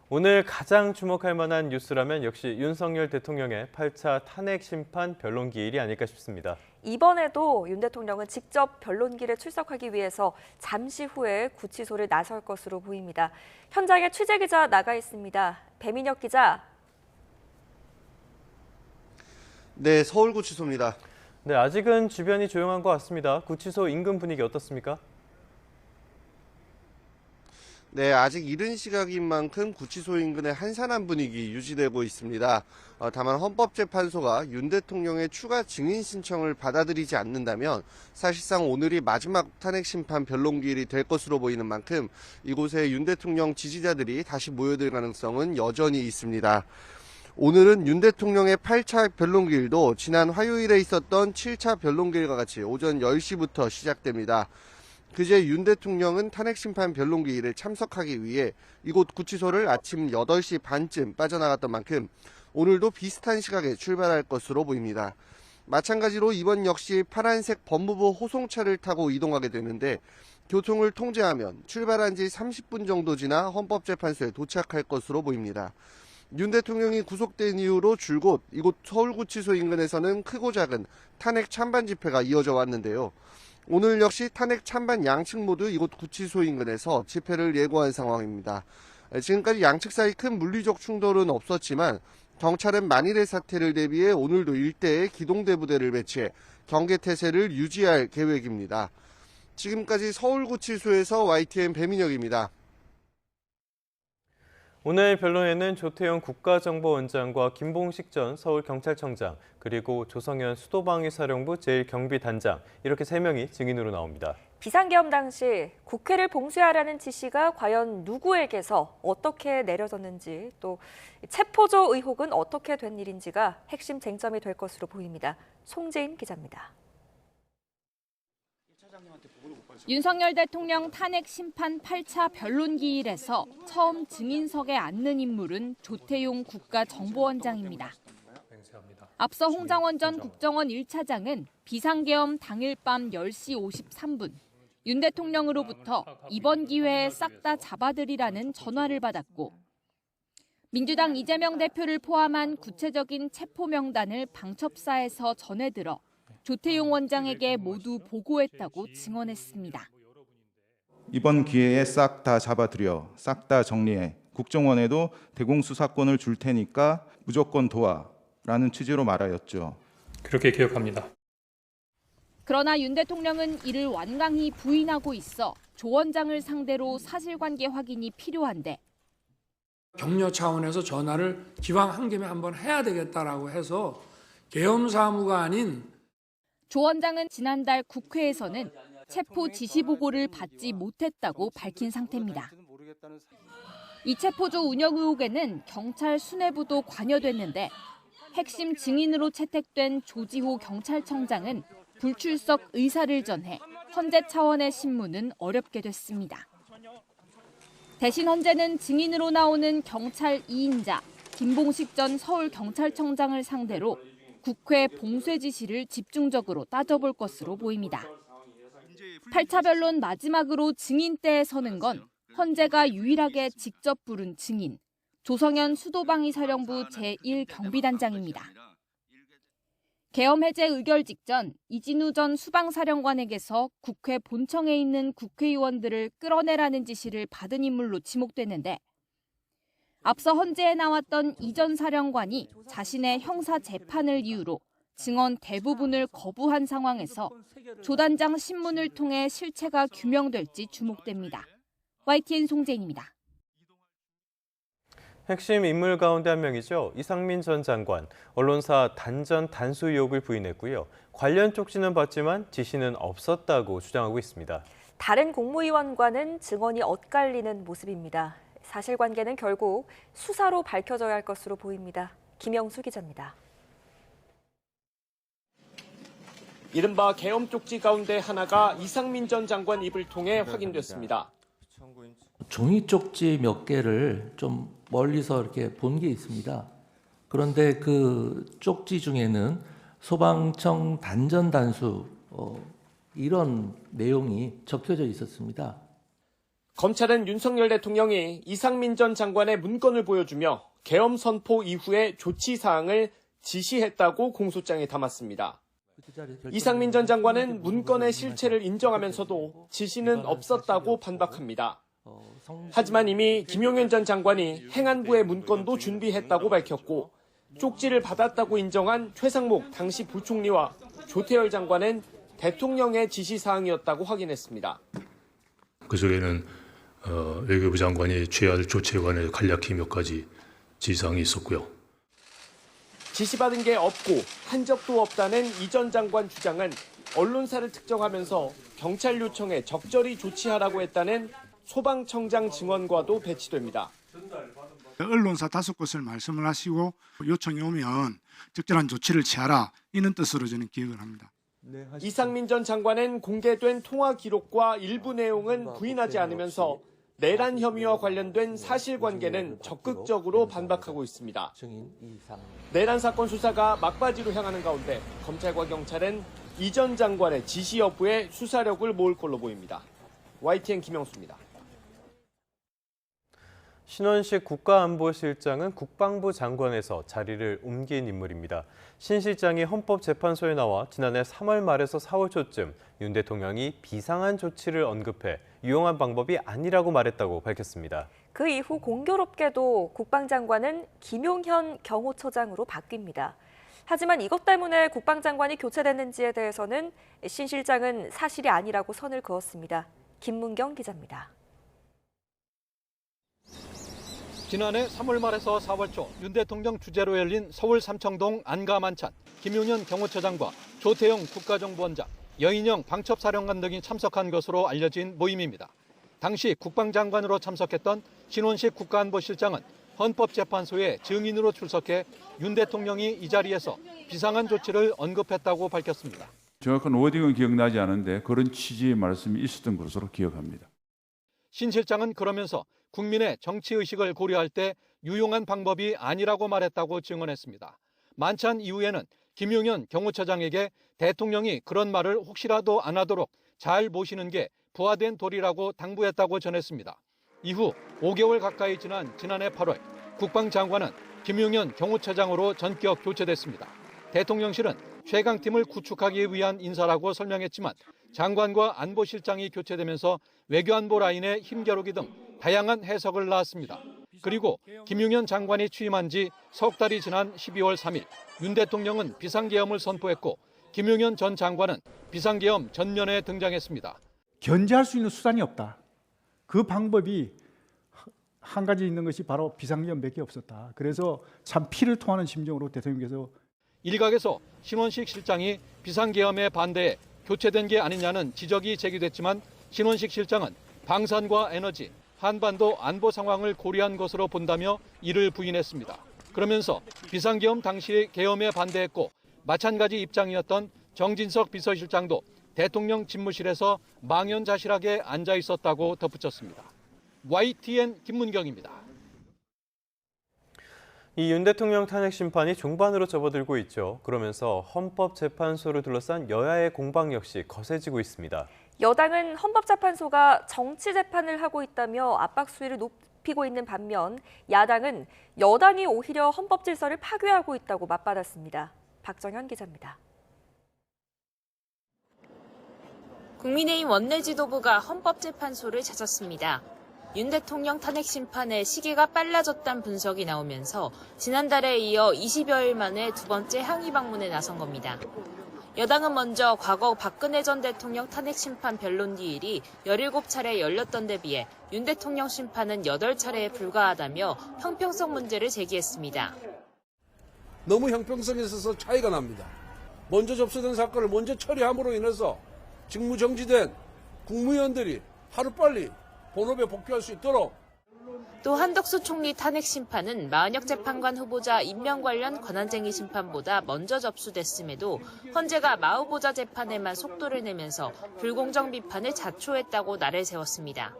오늘 가장 주목할 만한 뉴스라면 역시 윤석열 대통령의 8차 탄핵 심판 변론 기일이 아닐까 싶습니다. 이번에도 윤 대통령은 직접 변론기를 출석하기 위해서 잠시 후에 구치소를 나설 것으로 보입니다. 현장에 취재 기자 나가 있습니다. 배민혁 기자. 네, 서울구치소입니다. 네, 아직은 주변이 조용한 것 같습니다. 구치소 인근 분위기 어떻습니까? 네, 아직 이른 시각인 만큼 구치소 인근의 한산한 분위기 유지되고 있습니다. 다만 헌법재판소가 윤 대통령의 추가 증인 신청을 받아들이지 않는다면 사실상 오늘이 마지막 탄핵 심판 변론기일이 될 것으로 보이는 만큼 이곳에 윤 대통령 지지자들이 다시 모여들 가능성은 여전히 있습니다. 오늘은 윤 대통령의 8차 변론기일도 지난 화요일에 있었던 7차 변론기일과 같이 오전 10시부터 시작됩니다. 그제 윤 대통령은 탄핵심판 변론기일에 참석하기 위해 이곳 구치소를 아침 8시 반쯤 빠져나갔던 만큼 오늘도 비슷한 시각에 출발할 것으로 보입니다. 마찬가지로 이번 역시 파란색 법무부 호송차를 타고 이동하게 되는데 교통을 통제하면 출발한 지 30분 정도 지나 헌법재판소에 도착할 것으로 보입니다. 윤 대통령이 구속된 이후로 줄곧 이곳 서울구치소 인근에서는 크고 작은 탄핵 찬반 집회가 이어져 왔는데요. 오늘 역시 탄핵 찬반 양측 모두 이곳 구치소 인근에서 집회를 예고한 상황입니다. 지금까지 양측 사이 큰 물리적 충돌은 없었지만 경찰은 만일의 사태를 대비해 오늘도 일대에 기동대 부대를 배치해 경계태세를 유지할 계획입니다. 지금까지 서울구치소에서 YTN 배민혁입니다. 오늘 변론에는 조태용 국가정보원장과 김봉식 전 서울경찰청장, 그리고 조성현 수도방위사령부 제1경비단장 이렇게 3명이 증인으로 나옵니다. 비상계엄 당시 국회를 봉쇄하라는 지시가 과연 누구에게서 어떻게 내려졌는지, 또 체포조 의혹은 어떻게 된 일인지가 핵심 쟁점이 될 것으로 보입니다. 송재인 기자입니다. 윤석열 대통령 탄핵 심판 8차 변론 기일에서 처음 증인석에 앉는 인물은 조태용 국가정보원장입니다. 앞서 홍장원 전 국정원 1차장은 비상계엄 당일 밤 10시 53분 윤 대통령으로부터 이번 기회에 싹 다 잡아들이라는 전화를 받았고 민주당 이재명 대표를 포함한 구체적인 체포 명단을 방첩사에서 전해들어 조태용 원장에게 모두 보고했다고 증언했습니다. 이번 기회에 싹 다 잡아들여, 싹 다 정리해. 국정원에도 대공수사권을 줄 테니까 무조건 도와라는 취지로 말하였죠. 그렇게 기억합니다. 그러나 윤 대통령은 이를 완강히 부인하고 있어 조 원장을 상대로 사실관계 확인이 필요한데 격려 차원에서 전화를 기왕 한 김에 한번 해야 되겠다라고 해서 계엄 사무가 아닌 조 원장은 지난달 국회에서는 체포 지시 보고를 받지 못했다고 밝힌 상태입니다. 이 체포조 운영 의혹에는 경찰 수뇌부도 관여됐는데 핵심 증인으로 채택된 조지호 경찰청장은 불출석 의사를 전해 헌재 차원의 신문은 어렵게 됐습니다. 대신 헌재는 증인으로 나오는 경찰 2인자 김봉식 전 서울경찰청장을 상대로 국회 봉쇄 지시를 집중적으로 따져볼 것으로 보입니다. 8차 변론 마지막으로 증인대에 서는 건 헌재가 유일하게 직접 부른 증인, 조성현 수도방위사령부 제1경비단장입니다. 계엄 해제 의결 직전 이진우 전 수방사령관에게서 국회 본청에 있는 국회의원들을 끌어내라는 지시를 받은 인물로 지목되는데 앞서 헌재에 나왔던 이 전 사령관이 자신의 형사 재판을 이유로 증언 대부분을 거부한 상황에서 조 단장 신문을 통해 실체가 규명될지 주목됩니다. YTN 송재인입니다. 핵심 인물 가운데 한 명이죠. 이상민 전 장관, 언론사 단전 단수 의혹을 부인했고요. 관련 쪽지는 받지만 지시는 없었다고 주장하고 있습니다. 다른 국무위원과는 증언이 엇갈리는 모습입니다. 사실관계는 결국 수사로 밝혀져야 할 것으로 보입니다. 김영수 기자입니다. 이른바 계엄 쪽지 가운데 하나가 이상민 전 장관 입을 통해 확인됐습니다. 종이 쪽지 몇 개를 좀 멀리서 이렇게 본 게 있습니다. 그런데 그 쪽지 중에는 소방청 단전 단수 이런 내용이 적혀져 있었습니다. 검찰은 윤석열 대통령이 이상민 전 장관의 문건을 보여주며 계엄 선포 이후의 조치 사항을 지시했다고 공소장에 담았습니다. 이상민 전 장관은 문건의 실체를 인정하면서도 지시는 없었다고 반박합니다. 하지만 이미 김용현 전 장관이 행안부의 문건도 준비했다고 밝혔고 쪽지를 받았다고 인정한 최상목 당시 부총리와 조태열 장관은 대통령의 지시사항이었다고 확인했습니다. 그 속에는 외교부 장관이 취해야 할 조치에 관해 간략히 몇 가지 지시사항이 있었고요. 지시받은 게 없고 한 적도 없다는 이 전 장관 주장은 언론사를 특정하면서 경찰 요청에 적절히 조치하라고 했다는 소방청장 증언과도 배치됩니다. 언론사 5곳을 말씀을 하시고 요청이 오면 적절한 조치를 취하라 이런 뜻으로 저는 기억을 합니다. 이상민 전 장관은 공개된 통화 기록과 일부 내용은 부인하지 않으면서 내란 혐의와 관련된 사실관계는 적극적으로 반박하고 있습니다. 내란 사건 수사가 막바지로 향하는 가운데 검찰과 경찰은 이 전 장관의 지시 여부에 수사력을 모을 걸로 보입니다. YTN 김영수입니다. 신원식 국가안보실장은 국방부 장관에서 자리를 옮긴 인물입니다. 신 실장이 헌법재판소에 나와 지난해 3월 말에서 4월 초쯤 윤 대통령이 비상한 조치를 언급해 유용한 방법이 아니라고 말했다고 밝혔습니다. 그 이후 공교롭게도 국방장관은 김용현 경호처장으로 바뀝니다. 하지만 이것 때문에 국방장관이 교체됐는지에 대해서는 신 실장은 사실이 아니라고 선을 그었습니다. 김문경 기자입니다. 지난해 3월 말에서 4월 초 윤 대통령 주재로 열린 서울 삼청동 안가만찬 김용현 경호처장과 조태영 국가정보원장, 여인영 방첩사령관 등이 참석한 것으로 알려진 모임입니다. 당시 국방장관으로 참석했던 신원식 국가안보실장은 헌법재판소에 증인으로 출석해 윤 대통령이 이 자리에서 비상한 조치를 언급했다고 밝혔습니다. 정확한 워딩은 기억나지 않은데 그런 취지의 말씀이 있었던 것으로 기억합니다. 신 실장은 그러면서 국민의 정치의식을 고려할 때 유용한 방법이 아니라고 말했다고 증언했습니다. 만찬 이후에는 김용현 경호처장에게 대통령이 그런 말을 혹시라도 안 하도록 잘 모시는 게 부하된 도리라고 당부했다고 전했습니다. 이후 5개월 가까이 지난 지난해 8월 국방장관은 김용현 경호처장으로 전격 교체됐습니다. 대통령실은 최강팀을 구축하기 위한 인사라고 설명했지만 장관과 안보실장이 교체되면서 외교안보 라인의 힘겨루기 등 다양한 해석을 낳았습니다. 그리고 김용현 장관이 취임한 지 석 달이 지난 12월 3일 윤 대통령은 비상계엄을 선포했고 김용현 전 장관은 비상계엄 전면에 등장했습니다. 견제할 수 있는 수단이 없다. 그 방법이 한 가지 있는 것이 바로 비상계엄밖에 없었다. 그래서 참 피를 토하는 심정으로 대통령께서 일각에서 신원식 실장이 비상계엄에 반대해 교체된 게 아니냐는 지적이 제기됐지만 신원식 실장은 방산과 에너지, 한반도 안보 상황을 고려한 것으로 본다며 이를 부인했습니다. 그러면서 비상계엄 당시 계엄에 반대했고 마찬가지 입장이었던 정진석 비서실장도 대통령 집무실에서 망연자실하게 앉아 있었다고 덧붙였습니다. YTN 김문경입니다. 이 윤 대통령 탄핵 심판이 종반으로 접어들고 있죠. 그러면서 헌법재판소를 둘러싼 여야의 공방 역시 거세지고 있습니다. 여당은 헌법재판소가 정치 재판을 하고 있다며 압박 수위를 높이고 있는 반면 야당은 여당이 오히려 헌법 질서를 파괴하고 있다고 맞받았습니다. 박정현 기자입니다. 국민의힘 원내 지도부가 헌법재판소를 찾았습니다. 윤 대통령 탄핵 심판의 시기가 빨라졌다는 분석이 나오면서 지난달에 이어 20여일 만에 두 번째 항의 방문에 나선 겁니다. 여당은 먼저 과거 박근혜 전 대통령 탄핵 심판 변론 기일이 17차례 열렸던 데 비해 윤 대통령 심판은 8차례에 불과하다며 형평성 문제를 제기했습니다. 너무 형평성에 있어서 차이가 납니다. 먼저 접수된 사건을 먼저 처리함으로 인해서 직무정지된 국무위원들이 하루빨리 본업에 복귀할 수 있도록. 또 한덕수 총리 탄핵 심판은 마은혁 재판관 후보자 임명 관련 권한쟁의 심판보다 먼저 접수됐음에도 헌재가 마 후보자 재판에만 속도를 내면서 불공정 비판을 자초했다고 날을 세웠습니다.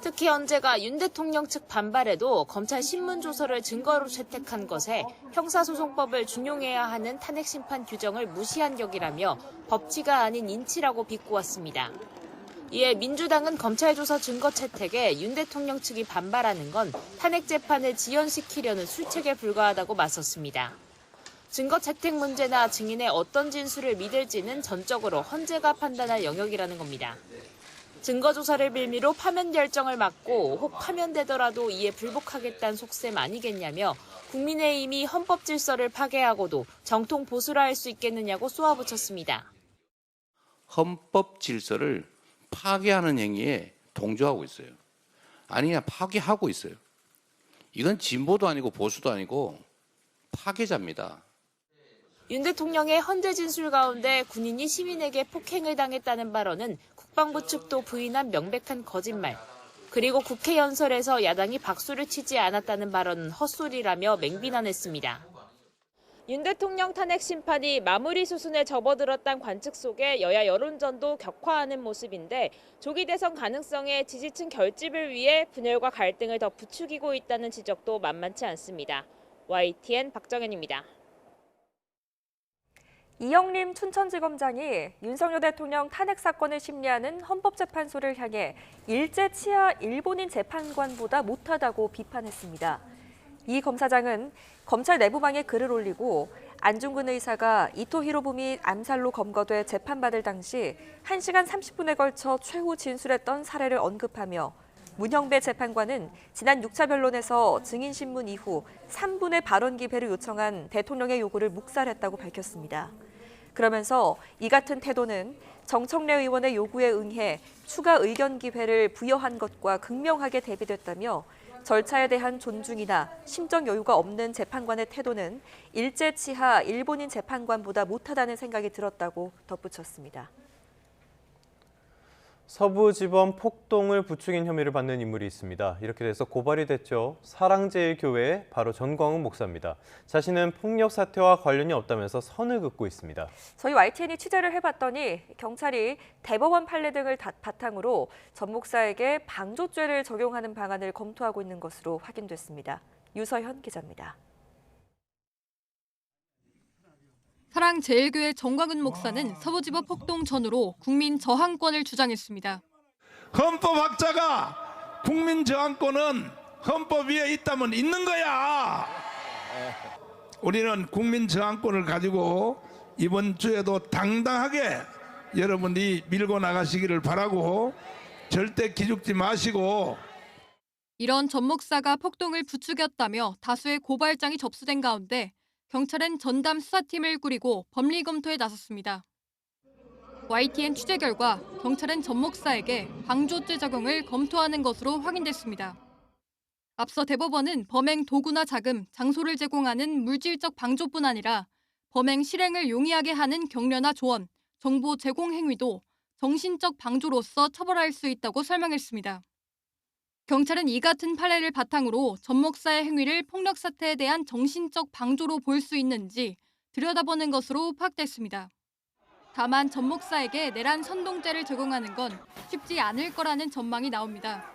특히 헌재가 윤 대통령 측 반발에도 검찰 신문조서를 증거로 채택한 것에 형사소송법을 준용해야 하는 탄핵 심판 규정을 무시한 격이라며 법치가 아닌 인치라고 비꼬았습니다. 이에 민주당은 검찰 조사 증거 채택에 윤 대통령 측이 반발하는 건 탄핵 재판을 지연시키려는 술책에 불과하다고 맞섰습니다. 증거 채택 문제나 증인의 어떤 진술을 믿을지는 전적으로 헌재가 판단할 영역이라는 겁니다. 증거 조사를 빌미로 파면 결정을 막고 혹 파면되더라도 이에 불복하겠다는 속셈 아니겠냐며 국민의힘이 헌법 질서를 파괴하고도 정통 보수를 할 수 있겠느냐고 쏘아붙였습니다. 헌법 질서를 파괴하는 행위에 동조하고 있어요. 아니야, 파괴하고 있어요. 이건 진보도 아니고 보수도 아니고 파괴자입니다. 윤 대통령의 헌재 진술 가운데 군인이 시민에게 폭행을 당했다는 발언은 국방부 측도 부인한 명백한 거짓말. 그리고 국회 연설에서 야당이 박수를 치지 않았다는 발언은 헛소리라며 맹비난했습니다. 윤 대통령 탄핵 심판이 마무리 수순에 접어들었다는 관측 속에 여야 여론전도 격화하는 모습인데 조기 대선 가능성에 지지층 결집을 위해 분열과 갈등을 더 부추기고 있다는 지적도 만만치 않습니다. YTN 박정현입니다. 이영림 춘천지검장이 윤석열 대통령 탄핵 사건을 심리하는 헌법재판소를 향해 일제 치하 일본인 재판관보다 못하다고 비판했습니다. 이 검사장은 검찰 내부망에 글을 올리고 안중근 의사가 이토 히로부미 암살로 검거돼 재판받을 당시 1시간 30분에 걸쳐 최후 진술했던 사례를 언급하며 문형배 재판관은 지난 6차 변론에서 증인신문 이후 3분의 발언 기회를 요청한 대통령의 요구를 묵살했다고 밝혔습니다. 그러면서 이 같은 태도는 정청래 의원의 요구에 응해 추가 의견 기회를 부여한 것과 극명하게 대비됐다며 절차에 대한 존중이나 심적 여유가 없는 재판관의 태도는 일제 치하 일본인 재판관보다 못하다는 생각이 들었다고 덧붙였습니다. 서부지법 폭동을 부추긴 혐의를 받는 인물이 있습니다. 이렇게 돼서 고발이 됐죠. 사랑제일교회의 바로 전광훈 목사입니다. 자신은 폭력 사태와 관련이 없다면서 선을 긋고 있습니다. 저희 YTN이 취재를 해봤더니 경찰이 대법원 판례 등을 바탕으로 전 목사에게 방조죄를 적용하는 방안을 검토하고 있는 것으로 확인됐습니다. 유서현 기자입니다. 사랑제일교회 전광훈 목사는 서부지법 폭동 전후로 국민 저항권을 주장했습니다. 헌법학자가 국민 저항권은 헌법 위에 있다면 있는 거야. 우리는 국민 저항권을 가지고 이번 주에도 당당하게 여러분이 밀고 나가시기를 바라고 절대 기죽지 마시고. 이런 전 목사가 폭동을 부추겼다며 다수의 고발장이 접수된 가운데 경찰은 전담 수사팀을 꾸리고 법리 검토에 나섰습니다. YTN 취재 결과 경찰은 전 목사에게 방조죄 적용을 검토하는 것으로 확인됐습니다. 앞서 대법원은 범행 도구나 자금, 장소를 제공하는 물질적 방조뿐 아니라 범행 실행을 용이하게 하는 격려나 조언, 정보 제공 행위도 정신적 방조로서 처벌할 수 있다고 설명했습니다. 경찰은 이 같은 판례를 바탕으로 전 목사의 행위를 폭력 사태에 대한 정신적 방조로 볼 수 있는지 들여다보는 것으로 파악됐습니다. 다만 전 목사에게 내란 선동죄를 적용하는 건 쉽지 않을 거라는 전망이 나옵니다.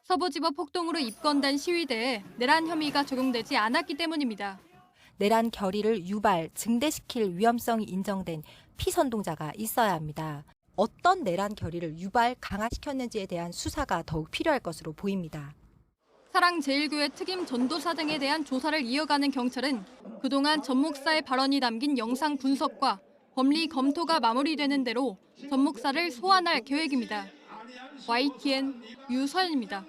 서부지법 폭동으로 입건된 시위대에 내란 혐의가 적용되지 않았기 때문입니다. 내란 결의를 유발, 증대시킬 위험성이 인정된 피선동자가 있어야 합니다. 어떤 내란 결의를 유발, 강화시켰는지에 대한 수사가 더욱 필요할 것으로 보입니다. 사랑제일교회 특임 전도사 등에 대한 조사를 이어가는 경찰은 그동안 전 목사의 발언이 담긴 영상 분석과 법리 검토가 마무리되는 대로 전 목사를 소환할 계획입니다. YTN 유서연입니다.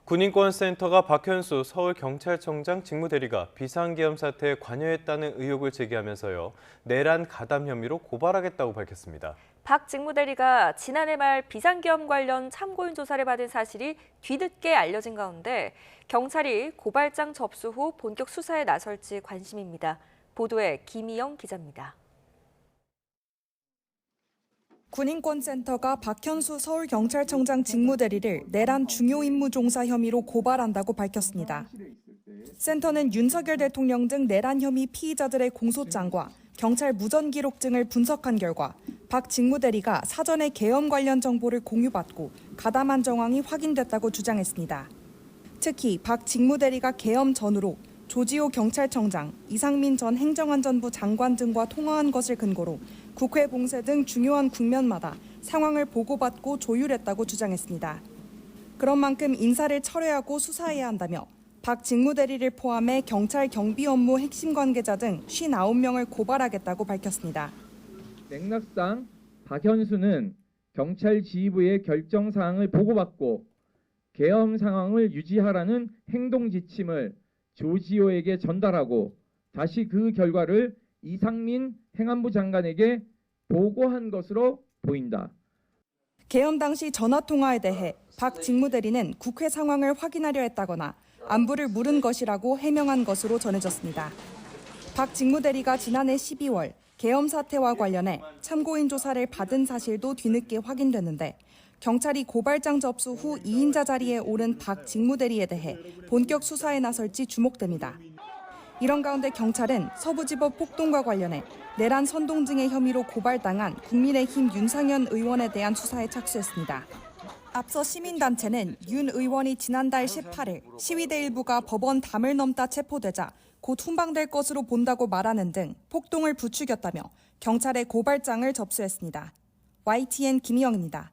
군인권센터가 박현수 서울경찰청장 직무대리가 비상계엄 사태에 관여했다는 의혹을 제기하면서요. 내란 가담 혐의로 고발하겠다고 밝혔습니다. 박 직무대리가 지난해 말 비상계엄 관련 참고인 조사를 받은 사실이 뒤늦게 알려진 가운데 경찰이 고발장 접수 후 본격 수사에 나설지 관심입니다. 보도에 김희영 기자입니다. 군인권센터가 박현수 서울경찰청장 직무대리를 내란 중요 임무 종사 혐의로 고발한다고 밝혔습니다. 센터는 윤석열 대통령 등 내란 혐의 피의자들의 공소장과 경찰 무전 기록증을 분석한 결과 박 직무대리가 사전에 계엄 관련 정보를 공유받고 가담한 정황이 확인됐다고 주장했습니다. 특히 박 직무대리가 계엄 전후로 조지호 경찰청장, 이상민 전 행정안전부 장관 등과 통화한 것을 근거로 국회 봉쇄 등 중요한 국면마다 상황을 보고받고 조율했다고 주장했습니다. 그런 만큼 인사를 철회하고 수사해야 한다며 박 직무대리를 포함해 경찰 경비 업무 핵심 관계자 등 59명을 고발하겠다고 밝혔습니다. 맥락상 박현수는 경찰 지휘부의 결정 사항을 보고받고 계엄 상황을 유지하라는 행동 지침을 조지호에게 전달하고 다시 그 결과를 이상민 행안부 장관에게 보고한 것으로 보인다. 계엄 당시 전화통화에 대해 박 직무대리는 국회 상황을 확인하려 했다거나 안부를 물은 것이라고 해명한 것으로 전해졌습니다. 박 직무대리가 지난해 12월 계엄 사태와 관련해 참고인 조사를 받은 사실도 뒤늦게 확인됐는데 경찰이 고발장 접수 후 2인자 자리에 오른 박 직무대리에 대해 본격 수사에 나설지 주목됩니다. 이런 가운데 경찰은 서부지법 폭동과 관련해 내란 선동 등의 혐의로 고발당한 국민의힘 윤상현 의원에 대한 수사에 착수했습니다. 앞서 시민단체는 윤 의원이 지난달 18일 시위대 일부가 법원 담을 넘다 체포되자 곧 훈방될 것으로 본다고 말하는 등 폭동을 부추겼다며 경찰에 고발장을 접수했습니다. YTN 김희영입니다.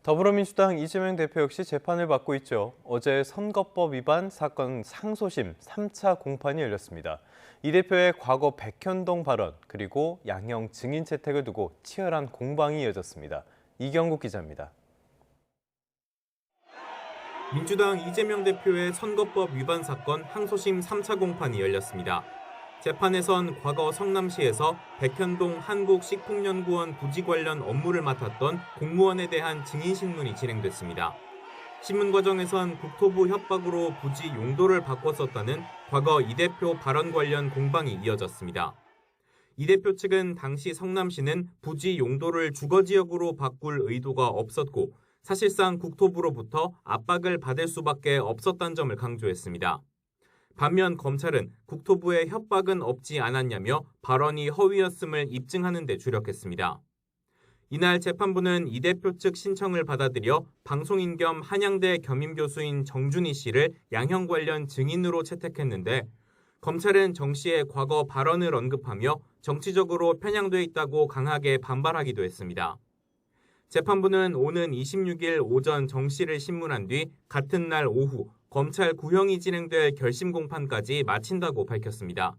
더불어민주당 이재명 대표 역시 재판을 받고 있죠. 어제 선거법 위반 사건 상소심 3차 공판이 열렸습니다. 이 대표의 과거 백현동 발언 그리고 양형 증인 채택을 두고 치열한 공방이 이어졌습니다. 이경국 기자입니다. 민주당 이재명 대표의 선거법 위반 사건 항소심 3차 공판이 열렸습니다. 재판에선 과거 성남시에서 백현동 한국식품연구원 부지 관련 업무를 맡았던 공무원에 대한 증인 신문이 진행됐습니다. 신문 과정에선 국토부 협박으로 부지 용도를 바꿨었다는 과거 이 대표 발언 관련 공방이 이어졌습니다. 이 대표 측은 당시 성남시는 부지 용도를 주거지역으로 바꿀 의도가 없었고 사실상 국토부로부터 압박을 받을 수밖에 없었다는 점을 강조했습니다. 반면 검찰은 국토부의 협박은 없지 않았냐며 발언이 허위였음을 입증하는 데 주력했습니다. 이날 재판부는 이 대표 측 신청을 받아들여 방송인 겸 한양대 겸임교수인 정준희 씨를 양형 관련 증인으로 채택했는데 검찰은 정 씨의 과거 발언을 언급하며 정치적으로 편향돼 있다고 강하게 반발하기도 했습니다. 재판부는 오는 26일 오전 정 씨를 신문한 뒤 같은 날 오후 검찰 구형이 진행될 결심 공판까지 마친다고 밝혔습니다.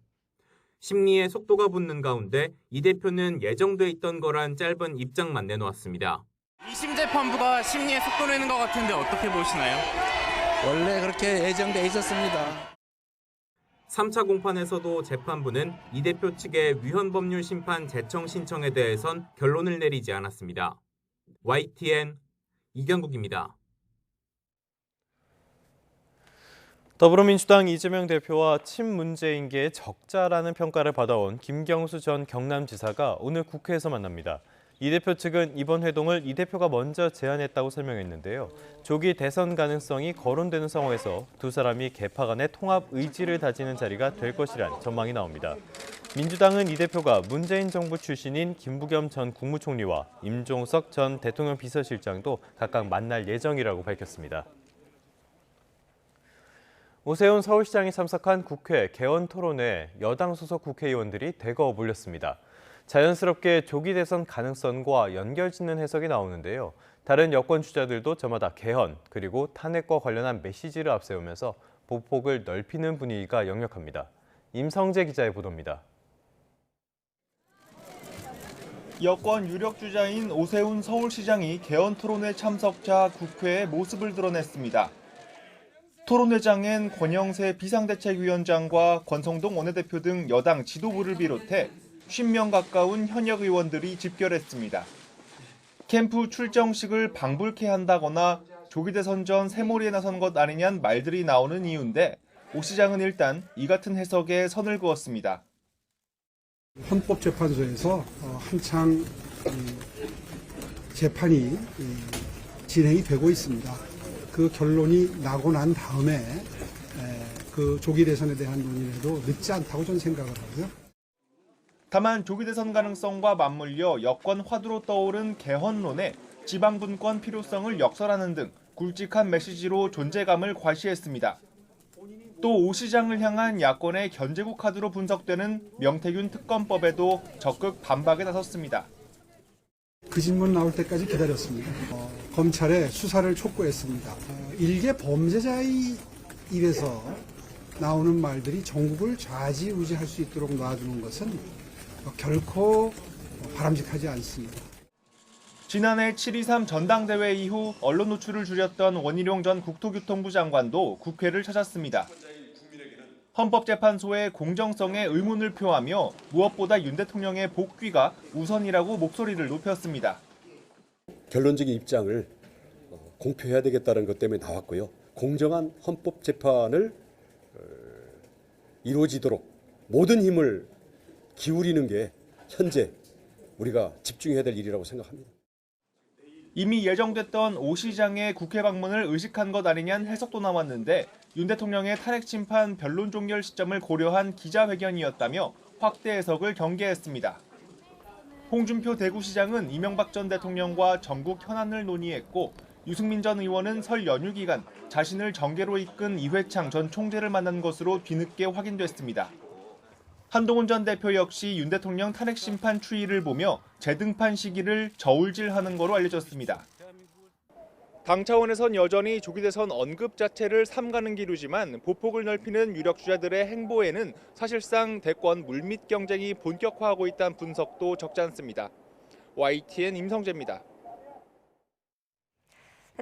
심리에 속도가 붙는 가운데 이 대표는 예정돼 있던 거란 짧은 입장만 내놓았습니다. 2심 재판부가 심리에 속도 내는 것 같은데 어떻게 보시나요? 원래 그렇게 예정돼 있었습니다. 3차 공판에서도 재판부는 이 대표 측의 위헌법률 심판 재청 신청에 대해선 결론을 내리지 않았습니다. YTN 이경국입니다. 더불어민주당 이재명 대표와 친문재인계의 적자라는 평가를 받아온 김경수 전 경남지사가 오늘 국회에서 만납니다. 이 대표 측은 이번 회동을 이 대표가 먼저 제안했다고 설명했는데요. 조기 대선 가능성이 거론되는 상황에서 두 사람이 개파 간의 통합 의지를 다지는 자리가 될 것이란 전망이 나옵니다. 민주당은 이 대표가 문재인 정부 출신인 김부겸 전 국무총리와 임종석 전 대통령 비서실장도 각각 만날 예정이라고 밝혔습니다. 오세훈 서울시장이 참석한 국회 개원 토론회에 여당 소속 국회의원들이 대거 몰렸습니다. 자연스럽게 조기 대선 가능성과 연결짓는 해석이 나오는데요. 다른 여권 주자들도 저마다 개헌 그리고 탄핵과 관련한 메시지를 앞세우면서 보폭을 넓히는 분위기가 역력합니다. 임성재 기자의 보도입니다. 여권 유력 주자인 오세훈 서울시장이 개헌 토론회 참석자 국회에 모습을 드러냈습니다. 토론회장엔 권영세 비상대책위원장과 권성동 원내대표 등 여당 지도부를 비롯해 50명 가까운 현역 의원들이 집결했습니다. 캠프 출정식을 방불케 한다거나 조기 대선 전 새몰이에 나선 것 아니냐는 말들이 나오는 이유인데 오 시장은 일단 이 같은 해석에 선을 그었습니다. 헌법재판소에서 한창 재판이 진행이 되고 있습니다. 그 결론이 나고 난 다음에 그 조기 대선에 대한 논의에도 늦지 않다고 저는 생각을 하고요. 다만 조기 대선 가능성과 맞물려 여권 화두로 떠오른 개헌론에 지방분권 필요성을 역설하는 등 굵직한 메시지로 존재감을 과시했습니다. 또 오 시장을 향한 야권의 견제구 카드로 분석되는 명태균 특검법에도 적극 반박에 나섰습니다. 그 질문 나올 때까지 기다렸습니다. 검찰에 수사를 촉구했습니다. 일개 범죄자의 입에서 나오는 말들이 전국을 좌지우지할 수 있도록 놔두는 것은 결코 바람직하지 않습니다. 지난해 7.23 전당대회 이후 언론 노출을 줄였던 원희룡 전 국토교통부 장관도 국회를 찾았습니다. 헌법재판소의 공정성에 의문을 표하며 무엇보다 윤 대통령의 복귀가 우선이라고 목소리를 높였습니다. 결론적인 입장을 공표해야 되겠다는 것 때문에 나왔고요. 공정한 헌법재판을 이루어지도록 모든 힘을 기울이는 게 현재 우리가 집중해야 될 일이라고 생각합니다. 이미 예정됐던 오 시장의 국회 방문을 의식한 것 아니냐는 해석도 나왔는데 윤 대통령의 탄핵 심판 변론 종결 시점을 고려한 기자회견이었다며 확대 해석을 경계했습니다. 홍준표 대구시장은 이명박 전 대통령과 전국 현안을 논의했고 유승민 전 의원은 설 연휴 기간 자신을 정계로 이끈 이회창 전 총재를 만난 것으로 뒤늦게 확인됐습니다. 한동훈 전 대표 역시 윤 대통령 탄핵 심판 추이를 보며 재등판 시기를 저울질하는 거로 알려졌습니다. 당 차원에선 여전히 조기 대선 언급 자체를 삼가는 기류지만 보폭을 넓히는 유력 주자들의 행보에는 사실상 대권 물밑 경쟁이 본격화하고 있다는 분석도 적지 않습니다. YTN 임성재입니다.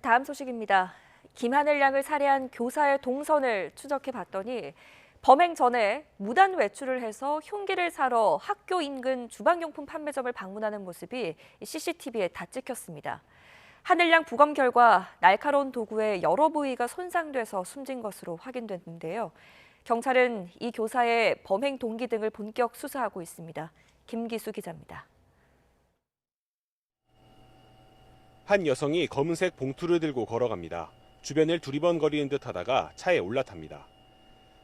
다음 소식입니다. 김하늘 양을 살해한 교사의 동선을 추적해 봤더니 범행 전에 무단 외출을 해서 흉기를 사러 학교 인근 주방용품 판매점을 방문하는 모습이 CCTV에 다 찍혔습니다. 하늘 양 부검 결과 날카로운 도구의 여러 부위가 손상돼서 숨진 것으로 확인됐는데요. 경찰은 이 교사의 범행 동기 등을 본격 수사하고 있습니다. 김기수 기자입니다. 한 여성이 검은색 봉투를 들고 걸어갑니다. 주변을 두리번거리는 듯 하다가 차에 올라탑니다.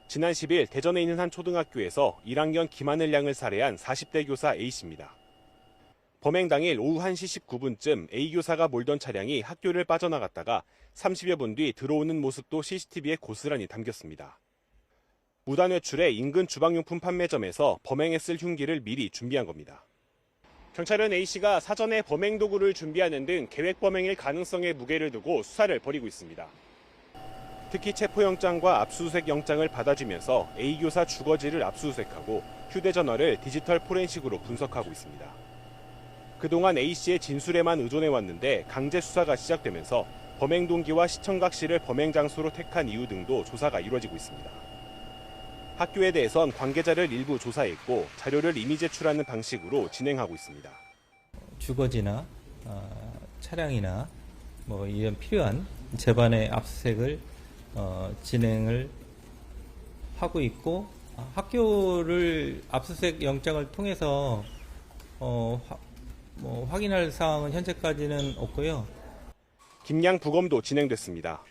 지난 10일 대전에 있는 한 초등학교에서 1학년 김하늘 양을 살해한 40대 교사 A씨입니다. 범행 당일 오후 1시 19분쯤 A 교사가 몰던 차량이 학교를 빠져나갔다가 30여 분 뒤 들어오는 모습도 CCTV에 고스란히 담겼습니다. 무단 외출해 인근 주방용품 판매점에서 범행했을 흉기를 미리 준비한 겁니다. 경찰은 A씨가 사전에 범행 도구를 준비하는 등 계획 범행일 가능성에 무게를 두고 수사를 벌이고 있습니다. 특히 체포영장과 압수수색 영장을 받아주면서 A 교사 주거지를 압수수색하고 휴대전화를 디지털 포렌식으로 분석하고 있습니다. 그동안 A씨의 진술에만 의존해왔는데 강제 수사가 시작되면서 범행 동기와 시청각실을 범행 장소로 택한 이유 등도 조사가 이루어지고 있습니다. 학교에 대해선 관계자를 일부 조사했고 자료를 이미 제출하는 방식으로 진행하고 있습니다. 주거지나 차량이나 이런 필요한 재반의 압수수색을 진행을 하고 있고 학교를 압수수색 영장을 통해서 확인할 사항은 현재까지는 없고요. 김양 부검도 진행됐습니다.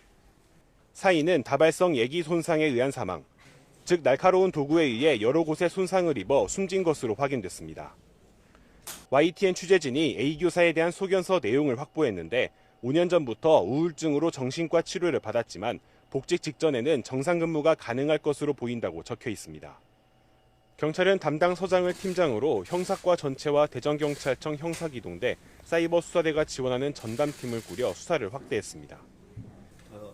사인은 다발성 예기 손상에 의한 사망, 즉 날카로운 도구에 의해 여러 곳에 손상을 입어 숨진 것으로 확인됐습니다. YTN 취재진이 A 교사에 대한 소견서 내용을 확보했는데 5년 전부터 우울증으로 정신과 치료를 받았지만 복직 직전에는 정상 근무가 가능할 것으로 보인다고 적혀 있습니다. 경찰은 담당 서장을 팀장으로 형사과 전체와 대전경찰청 형사기동대 사이버수사대가 지원하는 전담팀을 꾸려 수사를 확대했습니다.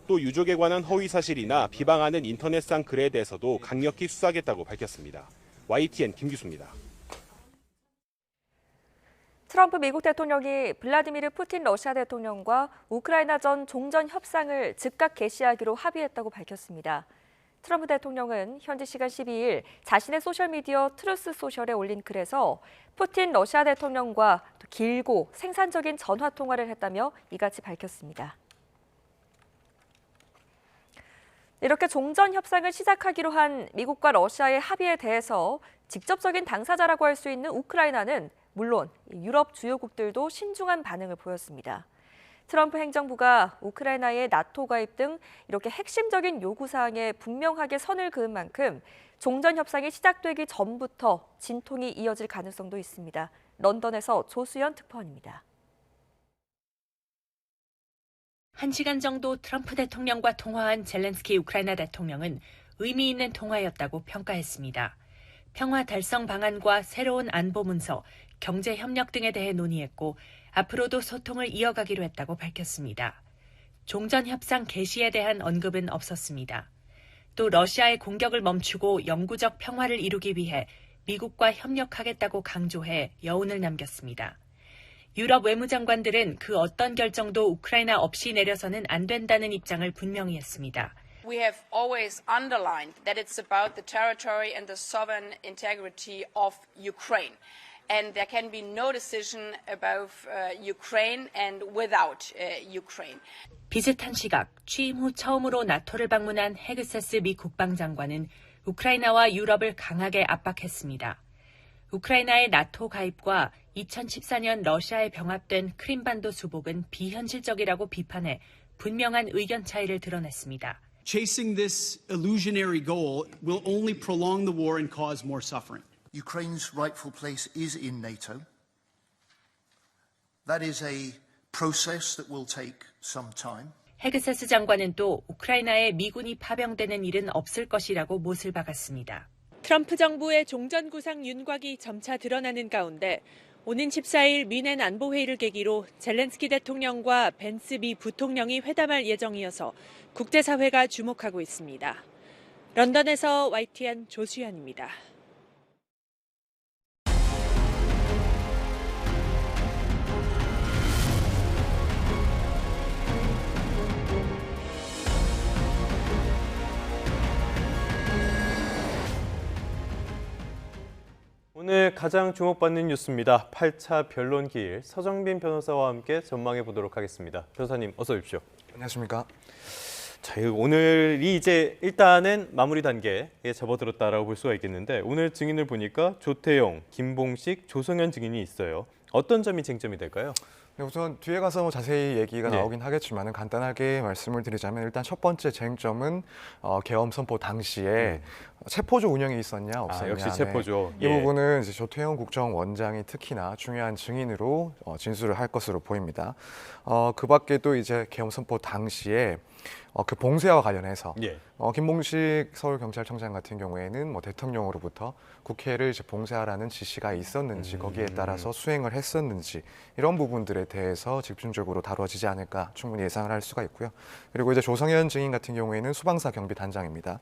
또 유족에 관한 허위 사실이나 비방하는 인터넷상 글에 대해서도 강력히 수사하겠다고 밝혔습니다. YTN 김기수입니다. 트럼프 미국 대통령이 블라디미르 푸틴 러시아 대통령과 우크라이나 전 종전 협상을 즉각 개시하기로 합의했다고 밝혔습니다. 트럼프 대통령은 현지 시간 12일 자신의 소셜미디어 트루스 소셜에 올린 글에서 푸틴 러시아 대통령과 길고 생산적인 전화 통화를 했다며 이같이 밝혔습니다. 이렇게 종전 협상을 시작하기로 한 미국과 러시아의 합의에 대해서 직접적인 당사자라고 할 수 있는 우크라이나는 물론 유럽 주요국들도 신중한 반응을 보였습니다. 트럼프 행정부가 우크라이나의 나토 가입 등 이렇게 핵심적인 요구사항에 분명하게 선을 그은 만큼 종전 협상이 시작되기 전부터 진통이 이어질 가능성도 있습니다. 런던에서 조수연 특파원입니다. 1시간 정도 트럼프 대통령과 통화한 젤렌스키 우크라이나 대통령은 의미 있는 통화였다고 평가했습니다. 평화 달성 방안과 새로운 안보 문서, 경제 협력 등에 대해 논의했고 앞으로도 소통을 이어가기로 했다고 밝혔습니다. 종전 협상 개시에 대한 언급은 없었습니다. 또 러시아의 공격을 멈추고 영구적 평화를 이루기 위해 미국과 협력하겠다고 강조해 여운을 남겼습니다. 유럽 외무장관들은 그 어떤 결정도 우크라이나 없이 내려서는 안 된다는 입장을 분명히 했습니다. We have always underlined that it's about the territory and the sovereign integrity of Ukraine. And there can be no decision about Ukraine and without Ukraine. 비슷한 시각 취임 후 처음으로 나토를 방문한 헤그세스 미 국방장관은 우크라이나와 유럽을 강하게 압박했습니다. 우크라이나의 나토 가입과 2014년 러시아에 병합된 크림반도 수복은 비현실적이라고 비판해 분명한 의견 차이를 드러냈습니다. Chasing this illusionary goal will only prolong the war and cause more suffering. Ukraine's rightful place is in NATO. That is a process that will take some time. 헤그세스 장관은 또 우크라이나에 미군이 파병되는 일은 없을 것이라고 못을 박았습니다. 트럼프 정부의 종전구상 윤곽이 점차 드러나는 가운데 오는 14일 뮌헨 안보회의를 계기로 젤렌스키 대통령과 벤스 미 부통령이 회담할 예정이어서 국제사회가 주목하고 있습니다. 런던에서 YTN 조수연입니다. 오늘 가장 주목받는 뉴스입니다. 8차 변론 기일 서정빈 변호사와 함께 전망해 보도록 하겠습니다. 변호사님 어서 오십시오. 안녕하십니까. 자, 오늘이 이제 일단은 마무리 단계에 접어들었다라고 볼 수가 있겠는데 오늘 증인을 보니까 조태용, 김봉식, 조성현 증인이 있어요. 어떤 점이 쟁점이 될까요? 네, 우선 뒤에 가서 자세히 얘기가 나오긴 하겠지만 간단하게 말씀을 드리자면 일단 첫 번째 쟁점은 계엄 선포 당시에 체포조 운영이 있었냐 없었냐. 역시 체포조. 이 부분은 이제 조태용 국정원장이 특히나 중요한 증인으로 진술을 할 것으로 보입니다. 그 밖에도 이제 계엄 선포 당시에 그 봉쇄와 관련해서 김봉식 서울경찰청장 같은 경우에는 뭐 대통령으로부터 국회를 이제 봉쇄하라는 지시가 있었는지 거기에 따라서 수행을 했었는지 이런 부분들에 대해서 집중적으로 다뤄지지 않을까 충분히 예상을 할 수가 있고요. 그리고 이제 조성현 증인 같은 경우에는 수방사 경비단장입니다.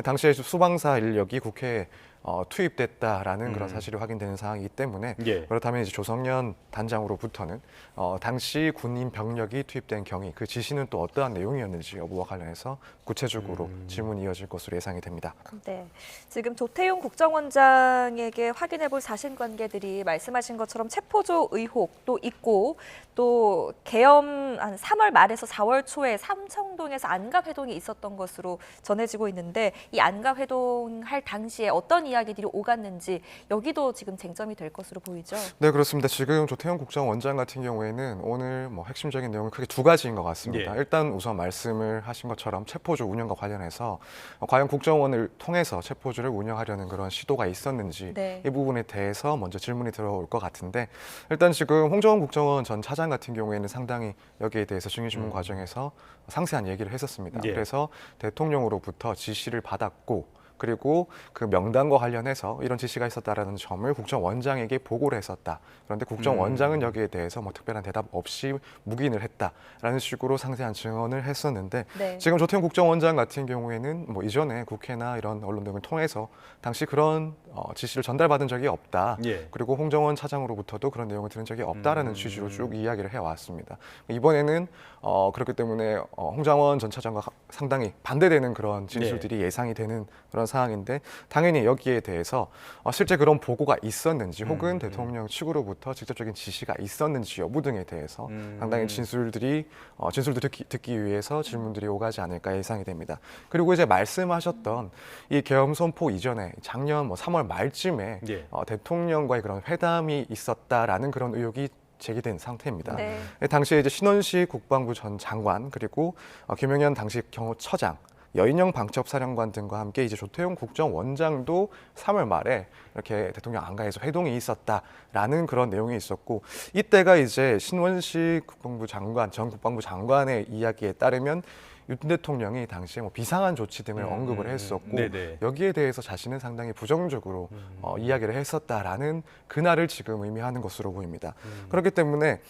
당시에 수방사 인력이 국회에 투입됐다라는 그런 사실이 확인되는 상황이기 때문에 그렇다면 이제 조성현 단장으로부터는 당시 군인 병력이 투입된 경위 그 지시는 또 어떠한 내용이었는지 여부와 관련해서 구체적으로 질문이 이어질 것으로 예상이 됩니다. 네, 지금 조태용 국정원장에게 확인해볼 사실관계들이 말씀하신 것처럼 체포조 의혹도 있고 또 계엄 한 3월 말에서 4월 초에 삼청동에서 안가회동이 있었던 것으로 전해지고 있는데 이 안가회동할 당시에 어떤 이야기들이 오갔는지 여기도 지금 쟁점이 될 것으로 보이죠? 네, 그렇습니다. 지금 조태용 국정원장 같은 경우에는 오늘 뭐 핵심적인 내용은 크게 두 가지인 것 같습니다. 일단 우선 말씀을 하신 것처럼 체포조 운영과 관련해서 과연 국정원을 통해서 체포조를 운영하려는 그런 시도가 있었는지 이 부분에 대해서 먼저 질문이 들어올 것 같은데 일단 지금 홍정원 국정원 전 차장 같은 경우에는 상당히 여기에 대해서 증인신문 과정에서 상세한 얘기를 했었습니다. 그래서 대통령으로부터 지시를 받았고 그리고 그 명단과 관련해서 이런 지시가 있었다라는 점을 국정원장에게 보고를 했었다. 그런데 국정원장은 여기에 대해서 뭐 특별한 대답 없이 묵인을 했다라는 식으로 상세한 증언을 했었는데 지금 조태용 국정원장 같은 경우에는 뭐 이전에 국회나 이런 언론 등을 통해서 당시 그런 지시를 전달받은 적이 없다. 그리고 홍정원 차장으로부터도 그런 내용을 들은 적이 없다라는 취지로 쭉 이야기를 해왔습니다. 이번에는 그렇기 때문에 홍정원 전 차장과 상당히 반대되는 그런 진술들이 예상이 되는 그런 상황인데 당연히 여기에 대해서 실제 그런 보고가 있었는지 혹은 대통령 측으로부터 직접적인 지시가 있었는지 여부 등에 대해서 상당히 진술도 듣기 위해서 질문들이 오가지 않을까 예상이 됩니다. 그리고 이제 말씀하셨던 이 계엄 선포 이전에 작년 3월 말쯤에 대통령과의 그런 회담이 있었다라는 그런 의혹이 제기된 상태입니다. 당시에 이제 신원식 국방부 전 장관 그리고 김용현 당시 경호처장 여인영 방첩사령관 등과 함께 이제 조태용 국정원장도 3월 말에 이렇게 대통령 안가에서 회동이 있었다라는 그런 내용이 있었고 이때가 이제 신원식 국방부 장관 전 국방부 장관의 이야기에 따르면 윤 대통령이 당시에 뭐 비상한 조치 등을 언급을 했었고 여기에 대해서 자신은 상당히 부정적으로 이야기를 했었다라는 그날을 지금 의미하는 것으로 보입니다. 그렇기 때문에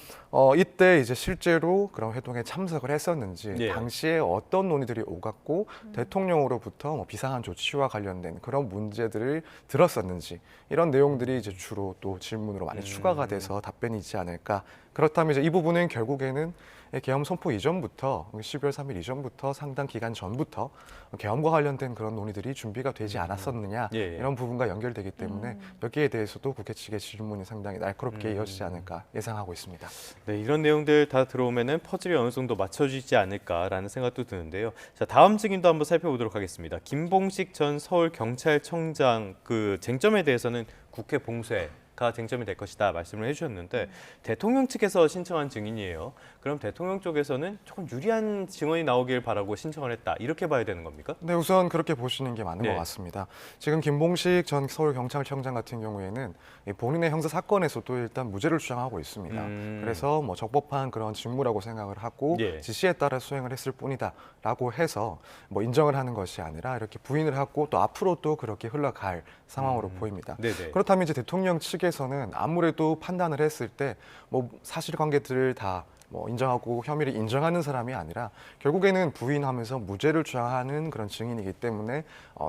이때 이제 실제로 그런 회동에 참석을 했었는지 당시에 어떤 논의들이 오갔고 대통령으로부터 뭐 비상한 조치와 관련된 그런 문제들을 들었었는지 이런 내용들이 이제 주로 또 질문으로 많이 추가가 돼서 답변이 있지 않을까. 그렇다면 이제 이 부분은 결국에는 계엄 선포 이전부터 12월 3일 이전부터 상당 기간 전부터 계엄과 관련된 그런 논의들이 준비가 되지 않았었느냐 이런 부분과 연결되기 때문에 여기에 대해서도 국회 측의 질문이 상당히 날카롭게 이어지지 않을까 예상하고 있습니다. 네, 이런 내용들 다 들어오면은 퍼즐이 어느 정도 맞춰지지 않을까라는 생각도 드는데요. 자, 다음 증인도 한번 살펴보도록 하겠습니다. 김봉식 전 서울경찰청장 그 쟁점에 대해서는 국회 봉쇄가 쟁점이 될 것이다 말씀을 해주셨는데 대통령 측에서 신청한 증인이에요. 그럼 대통령 쪽에서는 조금 유리한 증언이 나오길 바라고 신청을 했다. 이렇게 봐야 되는 겁니까? 네, 우선 그렇게 보시는 게 맞는 것 같습니다. 지금 김봉식 전 서울경찰청장 같은 경우에는 본인의 형사 사건에서도 일단 무죄를 주장하고 있습니다. 그래서 뭐 적법한 그런 직무라고 생각을 하고 지시에 따라 수행을 했을 뿐이다라고 해서 뭐 인정을 하는 것이 아니라 이렇게 부인을 하고 또 앞으로도 그렇게 흘러갈 상황으로 보입니다. 그렇다면 이제 대통령 측에서는 아무래도 판단을 했을 때 뭐 사실관계들을 다 뭐 인정하고 혐의를 인정하는 사람이 아니라 결국에는 부인하면서 무죄를 주장하는 그런 증인이기 때문에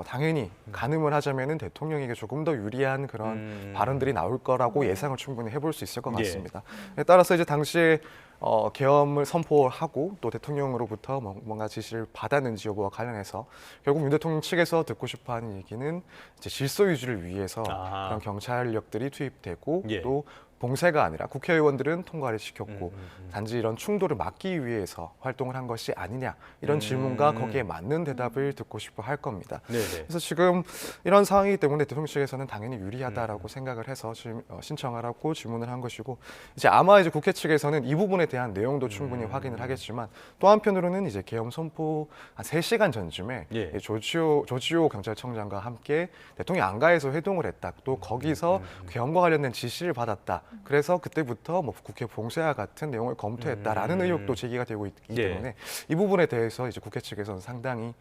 당연히 가늠을 하자면은 대통령에게 조금 더 유리한 그런 발언들이 나올 거라고 예상을 충분히 해볼 수 있을 것 같습니다. 따라서 이제 당시에 계엄을 선포하고 또 대통령으로부터 뭔가 지시를 받았는지 여부와 관련해서 결국 윤 대통령 측에서 듣고 싶어하는 얘기는 이제 질서 유지를 위해서 그런 경찰력들이 투입되고 또 봉쇄가 아니라 국회의원들은 통과를 시켰고 단지 이런 충돌을 막기 위해서 활동을 한 것이 아니냐 이런 질문과 거기에 맞는 대답을 듣고 싶어 할 겁니다. 그래서 지금 이런 상황이기 때문에 대통령 측에서는 당연히 유리하다라고 생각을 해서 신청을 하고 질문을 한 것이고 이제 아마 이제 국회 측에서는 이 부분에 대한 내용도 충분히 확인을 하겠지만 또 한편으로는 이제 계엄 선포 한 3시간 전쯤에 조지호 경찰청장과 함께 대통령 안가에서 회동을 했다. 또 거기서 계엄과 관련된 지시를 받았다. 그래서 그때부터 뭐 국회 봉쇄와 같은 내용을 검토했다라는 의혹도 제기가 되고 있기 때문에 이 부분에 대해서 이제 국회 측에서는 상당히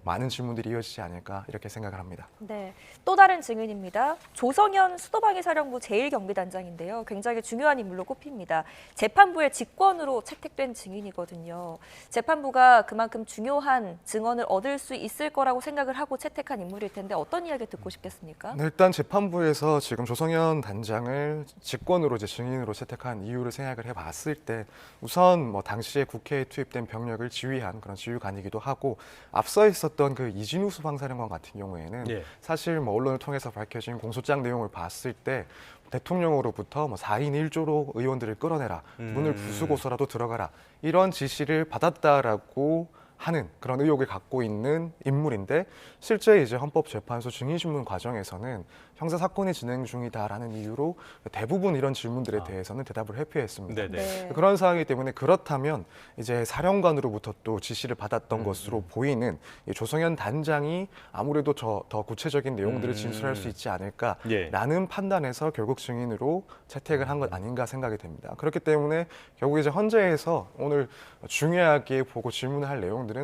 많은 질문들이 이어지지 않을까 이렇게 생각을 합니다. 네, 또 다른 증인입니다. 조성현 수도방위사령부 제1경비단장인데요. 굉장히 중요한 인물로 꼽힙니다. 재판부의 직권으로 채택된 증인이거든요. 재판부가 그만큼 중요한 증언을 얻을 수 있을 거라고 생각을 하고 채택한 인물일 텐데 어떤 이야기 듣고 싶겠습니까? 네, 일단 재판부에서 지금 조성현 단장을 직권으로 이제 증인으로 채택한 이유를 생각을 해봤을 때 우선 뭐 당시에 국회에 투입된 병력을 지휘한 그런 지휘관이기도 하고 앞서 있었던 그 이진우 수방사령관 같은 경우에는 사실 뭐 언론을 통해서 밝혀진 공소장 내용을 봤을 때 대통령으로부터 뭐 4인 1조로 의원들을 끌어내라, 문을 부수고서라도 들어가라 이런 지시를 받았다라고 하는 그런 의혹을 갖고 있는 인물인데 실제 이제 헌법재판소 증인신문 과정에서는 형사 사건이 진행 중이다라는 이유로 대부분 이런 질문들에 대해서는 대답을 회피했습니다. 그런 상황이기 때문에 그렇다면 이제 사령관으로부터 또 지시를 받았던 것으로 보이는 이 조성현 단장이 아무래도 더 구체적인 내용들을 진술할 수 있지 않을까라는 판단에서 결국 증인으로 채택을 한 것 아닌가 생각이 됩니다. 그렇기 때문에 결국 이제 헌재에서 오늘 중요하게 보고 질문할 내용들은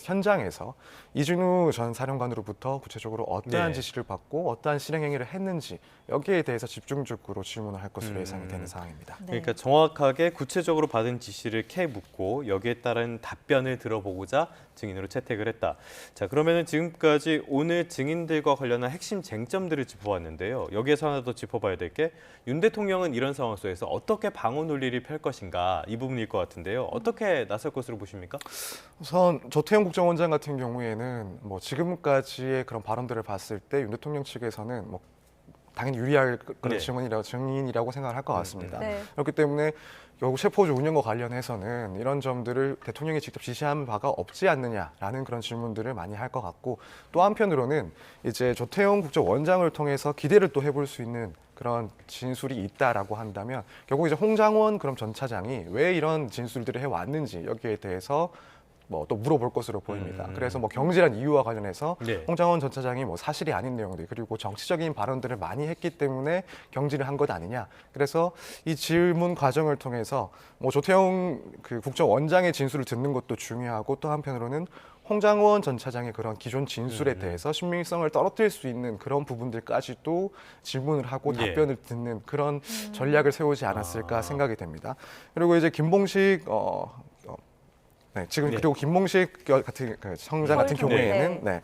현장에서 이진우 전 사령관으로부터 구체적으로 어떠한 지시를 받고 어떠한 실행 행위를 했는지 여기에 대해서 집중적으로 질문을 할 것으로 예상이 되는 상황입니다. 그러니까 정확하게 구체적으로 받은 지시를 캐 묻고 여기에 따른 답변을 들어보고자 증인으로 채택을 했다. 자, 그러면은 지금까지 오늘 증인들과 관련한 핵심 쟁점들을 짚어봤는데요. 여기에서 하나 더 짚어봐야 될 게 윤 대통령은 이런 상황 속에서 어떻게 방어 논리를 펼 것인가 이 부분일 것 같은데요. 어떻게 나설 것으로 보십니까? 우선 조태용 국정원장 같은 경우에는 뭐 지금까지의 그런 발언들을 봤을 때 윤 대통령 측에서는 뭐 당연히 유리할 그런 증인이라고 생각을 할 것 같습니다. 그렇기 때문에 결국 체포조 운영과 관련해서는 이런 점들을 대통령이 직접 지시한 바가 없지 않느냐라는 그런 질문들을 많이 할 것 같고 또 한편으로는 이제 조태용 국정원장을 통해서 기대를 또 해볼 수 있는 그런 진술이 있다라고 한다면 결국 이제 홍장원 그럼 전 차장이 왜 이런 진술들을 해왔는지 여기에 대해서 뭐 또 물어볼 것으로 보입니다. 그래서 뭐 경질한 이유와 관련해서 네. 홍장원 전 차장이 뭐 사실이 아닌 내용들 그리고 정치적인 발언들을 많이 했기 때문에 경질을 한 것 아니냐. 그래서 이 질문 과정을 통해서 뭐 조태용 그 국정원장의 진술을 듣는 것도 중요하고 또 한편으로는 홍장원 전 차장의 그런 기존 진술에 대해서 신빙성을 떨어뜨릴 수 있는 그런 부분들까지도 질문을 하고 예. 답변을 듣는 그런 전략을 세우지 않았을까 생각이 됩니다. 그리고 이제 김봉식 네, 지금 네. 그리고 김봉식 같은 그 청장 같은 서울 경우에는 네,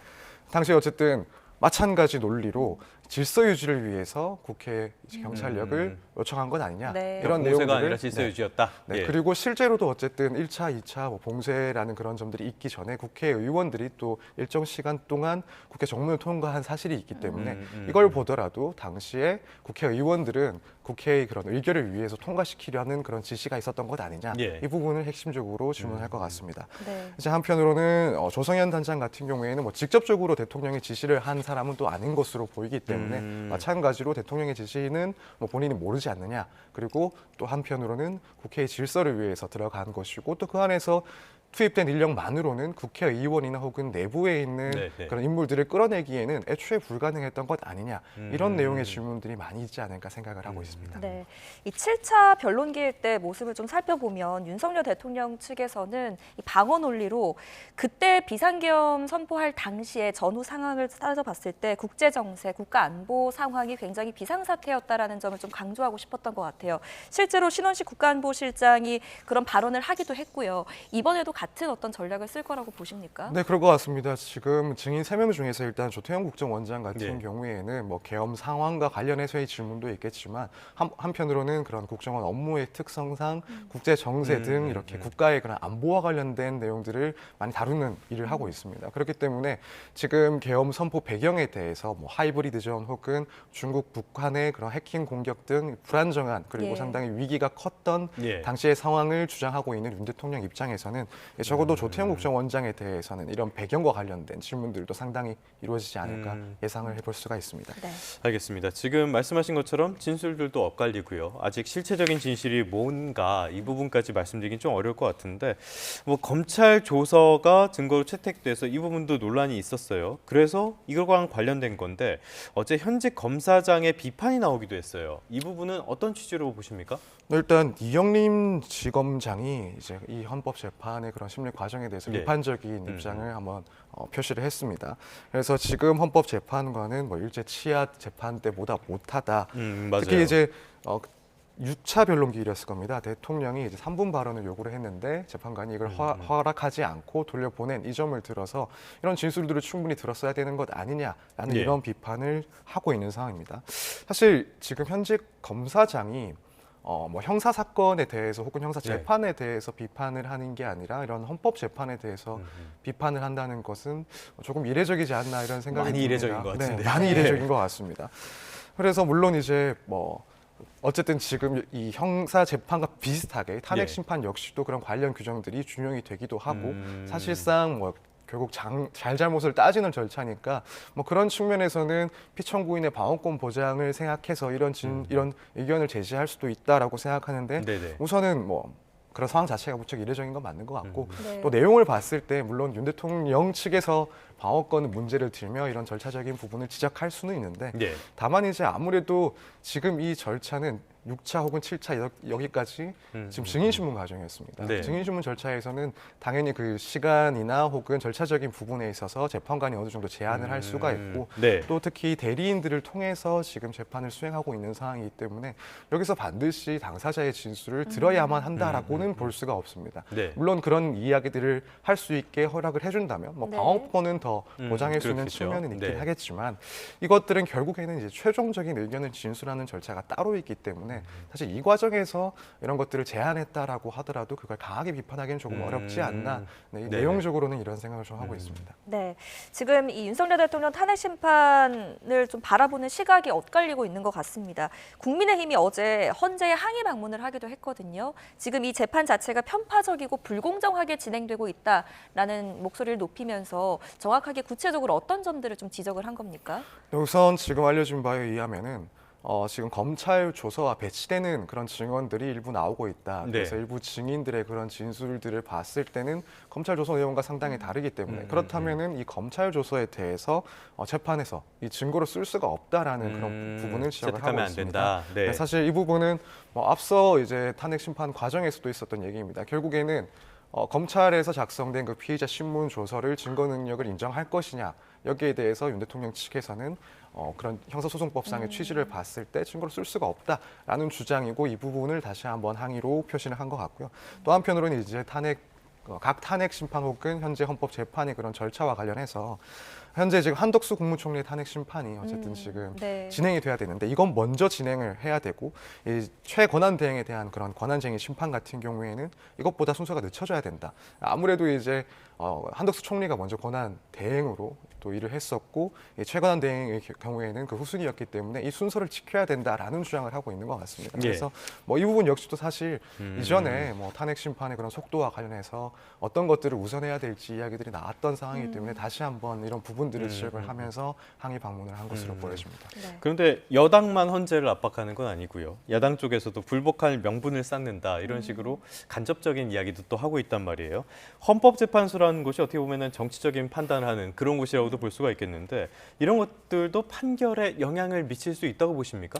당시 어쨌든 마찬가지 논리로 질서 유지를 위해서 국회 경찰력을 요청한 것 아니냐 네. 이런 봉쇄가 내용들을 아니라 질서 유지였다. 네, 예. 그리고 실제로도 어쨌든 1차, 2차 뭐 봉쇄라는 그런 점들이 있기 전에 국회의원들이 또 일정 시간 동안 국회 정문을 통과한 사실이 있기 때문에 이걸 보더라도 당시에 국회의원들은 국회의 그런 의결을 위해서 통과시키려는 그런 지시가 있었던 것 아니냐 예. 이 부분을 핵심적으로 질문할 것 같습니다. 네. 이제 한편으로는 조성현 단장 같은 경우에는 뭐 직접적으로 대통령의 지시를 한 사람은 또 아닌 것으로 보이기 때문에 마찬가지로 대통령의 지시는 뭐 본인이 모르지 않느냐 그리고 또 한편으로는 국회의 질서를 위해서 들어간 것이고 또 그 안에서 투입된 인력만으로는 국회의원이나 혹은 내부에 있는 네네. 그런 인물들을 끌어내기에는 애초에 불가능했던 것 아니냐 이런 내용의 질문들이 많이 있지 않을까 생각을 하고 있습니다. 네, 이 7차 변론기일 때 모습을 좀 살펴보면 윤석열 대통령 측에서는 이 방어 논리로 그때 비상계엄 선포할 당시에 전후 상황을 따져봤을 때 국제 정세, 국가 안보 상황이 굉장히 비상사태였다라는 점을 좀 강조하고 싶었던 것 같아요. 실제로 신원식 국가안보실장이 그런 발언을 하기도 했고요. 이번에도 같은 어떤 전략을 쓸 거라고 보십니까? 네, 그럴 것 같습니다. 지금 증인 3명 중에서 일단 조태용 국정원장 같은 네. 경우에는 뭐 계엄 상황과 관련해서의 질문도 있겠지만 한편으로는 그런 국정원 업무의 특성상 국제 정세 등 이렇게 국가의 그런 안보와 관련된 내용들을 많이 다루는 일을 하고 있습니다. 그렇기 때문에 지금 계엄 선포 배경에 대해서 뭐 하이브리드전 혹은 중국 북한의 그런 해킹 공격 등 불안정한 그리고 예. 상당히 위기가 컸던 예. 당시의 상황을 주장하고 있는 윤 대통령 입장에서는 적어도 조태용 국정원장에 대해서는 이런 배경과 관련된 질문들도 상당히 이루어지지 않을까 예상을 해볼 수가 있습니다. 네. 알겠습니다. 지금 말씀하신 것처럼 진술들도 엇갈리고요. 아직 실체적인 진실이 뭔가 이 부분까지 말씀드리긴 좀 어려울 것 같은데 뭐 검찰 조서가 증거로 채택돼서 이 부분도 논란이 있었어요. 그래서 이거랑 관련된 건데 어제 현직 검사장의 비판이 나오기도 했어요. 이 부분은 어떤 취지로 보십니까? 일단 이영림 지검장이 이제 이 헌법 재판의 그런 심리 과정에 대해서 네. 비판적인 입장을 한번 표시를 했습니다. 그래서 지금 헌법 재판관은 뭐 일제 치하 재판 때보다 못하다. 맞아요. 특히 이제 6차 변론기일이었을 겁니다. 대통령이 이제 3분 발언을 요구를 했는데 재판관이 이걸 허락하지 않고 돌려보낸 이 점을 들어서 이런 진술들을 충분히 들었어야 되는 것 아니냐라는 네. 이런 비판을 하고 있는 상황입니다. 사실 지금 현직 검사장이 뭐 형사 사건에 대해서 혹은 형사 재판에 대해서 비판을 하는 게 아니라 이런 헌법 재판에 대해서 비판을 한다는 것은 조금 이례적이지 않나 이런 생각이 많이 듭니다. 이례적인 것 같은데. 네, 많이 이례적인 것 같습니다. 그래서 물론 이제 뭐 어쨌든 지금 이 형사 재판과 비슷하게 탄핵 심판 역시도 그런 관련 규정들이 준용이 되기도 하고 사실상 뭐 결국 잘잘못을 따지는 절차니까 뭐 그런 측면에서는 피청구인의 방어권 보장을 생각해서 이런 의견을 제시할 수도 있다라고 생각하는데 네네. 우선은 뭐 그런 상황 자체가 무척 이례적인 건 맞는 것 같고 네. 또 내용을 봤을 때 물론 윤 대통령 측에서 방어권 문제를 들며 이런 절차적인 부분을 지적할 수는 있는데 네. 다만 이제 아무래도 지금 이 절차는 6차 혹은 7차 여기까지 지금 증인신문 과정이었습니다. 네. 증인신문 절차에서는 당연히 그 시간이나 혹은 절차적인 부분에 있어서 재판관이 어느 정도 제한을 할 수가 있고 네. 또 특히 대리인들을 통해서 지금 재판을 수행하고 있는 상황이기 때문에 여기서 반드시 당사자의 진술을 들어야만 한다라고는 볼 수가 없습니다. 네. 물론 그런 이야기들을 할 수 있게 허락을 해준다면 뭐 네. 방어권은 더 보장할 수 있는 그렇겠죠. 측면은 있긴 네. 하겠지만 이것들은 결국에는 이제 최종적인 의견을 진술하는 절차가 따로 있기 때문에 사실 이 과정에서 이런 것들을 제한했다라고 하더라도 그걸 강하게 비판하기는 조금 어렵지 않나. 네, 내용적으로는 이런 생각을 좀 하고 있습니다. 네, 지금 이 윤석열 대통령 탄핵 심판을 좀 바라보는 시각이 엇갈리고 있는 것 같습니다. 국민의힘이 어제 헌재에 항의 방문을 하기도 했거든요. 지금 이 재판 자체가 편파적이고 불공정하게 진행되고 있다라는 목소리를 높이면서 정확하게 구체적으로 어떤 점들을 좀 지적을 한 겁니까? 우선 지금 알려진 바에 의하면은 지금 검찰 조서와 배치되는 그런 증언들이 일부 나오고 있다. 네. 그래서 일부 증인들의 그런 진술들을 봤을 때는 검찰 조서 내용과 상당히 다르기 때문에 그렇다면은 이 검찰 조서에 대해서 재판에서 이 증거로 쓸 수가 없다라는 그런 부분을 지적을 하고 채택하면 안 있습니다. 된다. 네. 사실 이 부분은 앞서 이제 탄핵 심판 과정에서도 있었던 얘기입니다. 결국에는 검찰에서 작성된 그 피의자 신문 조서를 증거 능력을 인정할 것이냐 여기에 대해서 윤 대통령 측에서는 그런 형사소송법상의 취지를 봤을 때 증거로 쓸 수가 없다라는 주장이고 이 부분을 다시 한번 항의로 표시를 한 것 같고요. 또 한편으로는 이제 각 탄핵 심판 혹은 현재 헌법 재판의 그런 절차와 관련해서 현재 지금 한덕수 국무총리의 탄핵 심판이 어쨌든 지금 네. 진행이 돼야 되는데 이건 먼저 진행을 해야 되고 이 최권한 대행에 대한 그런 권한쟁의 심판 같은 경우에는 이것보다 순서가 늦춰져야 된다. 아무래도 이제 한덕수 총리가 먼저 권한 대행으로 또 일을 했었고 최권한 대행의 경우에는 그 후순위였기 때문에 이 순서를 지켜야 된다라는 주장을 하고 있는 것 같습니다. 예. 그래서 이 부분 역시도 사실 이전에 탄핵 심판의 그런 속도와 관련해서 어떤 것들을 우선해야 될지 이야기들이 나왔던 상황이기 때문에 다시 한번 이런 부분들을 지적을 하면서 항의 방문을 한 것으로 보여집니다. 네. 그런데 여당만 헌재를 압박하는 건 아니고요. 야당 쪽에서도 불복할 명분을 쌓는다 이런 식으로 간접적인 이야기도 또 하고 있단 말이에요. 헌법재판소라는 곳이 어떻게 보면 정치적인 판단을 하는 그런 곳이라고도 볼 수가 있겠는데 이런 것들도 판결에 영향을 미칠 수 있다고 보십니까?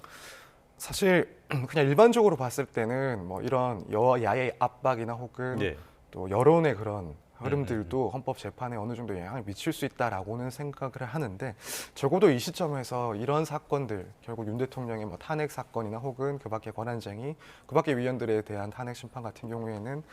사실 그냥 일반적으로 봤을 때는 이런 여야의 압박이나 혹은 네. 또 여론의 그런 흐름들도 헌법 재판에 어느 정도 영향을 미칠 수 있다라고는 생각을 하는데 적어도 이 시점에서 이런 사건들 결국 윤 대통령의 탄핵 사건이나 혹은 그 밖의 권한쟁의, 그 밖의 위원들에 대한 탄핵 심판 같은 경우에는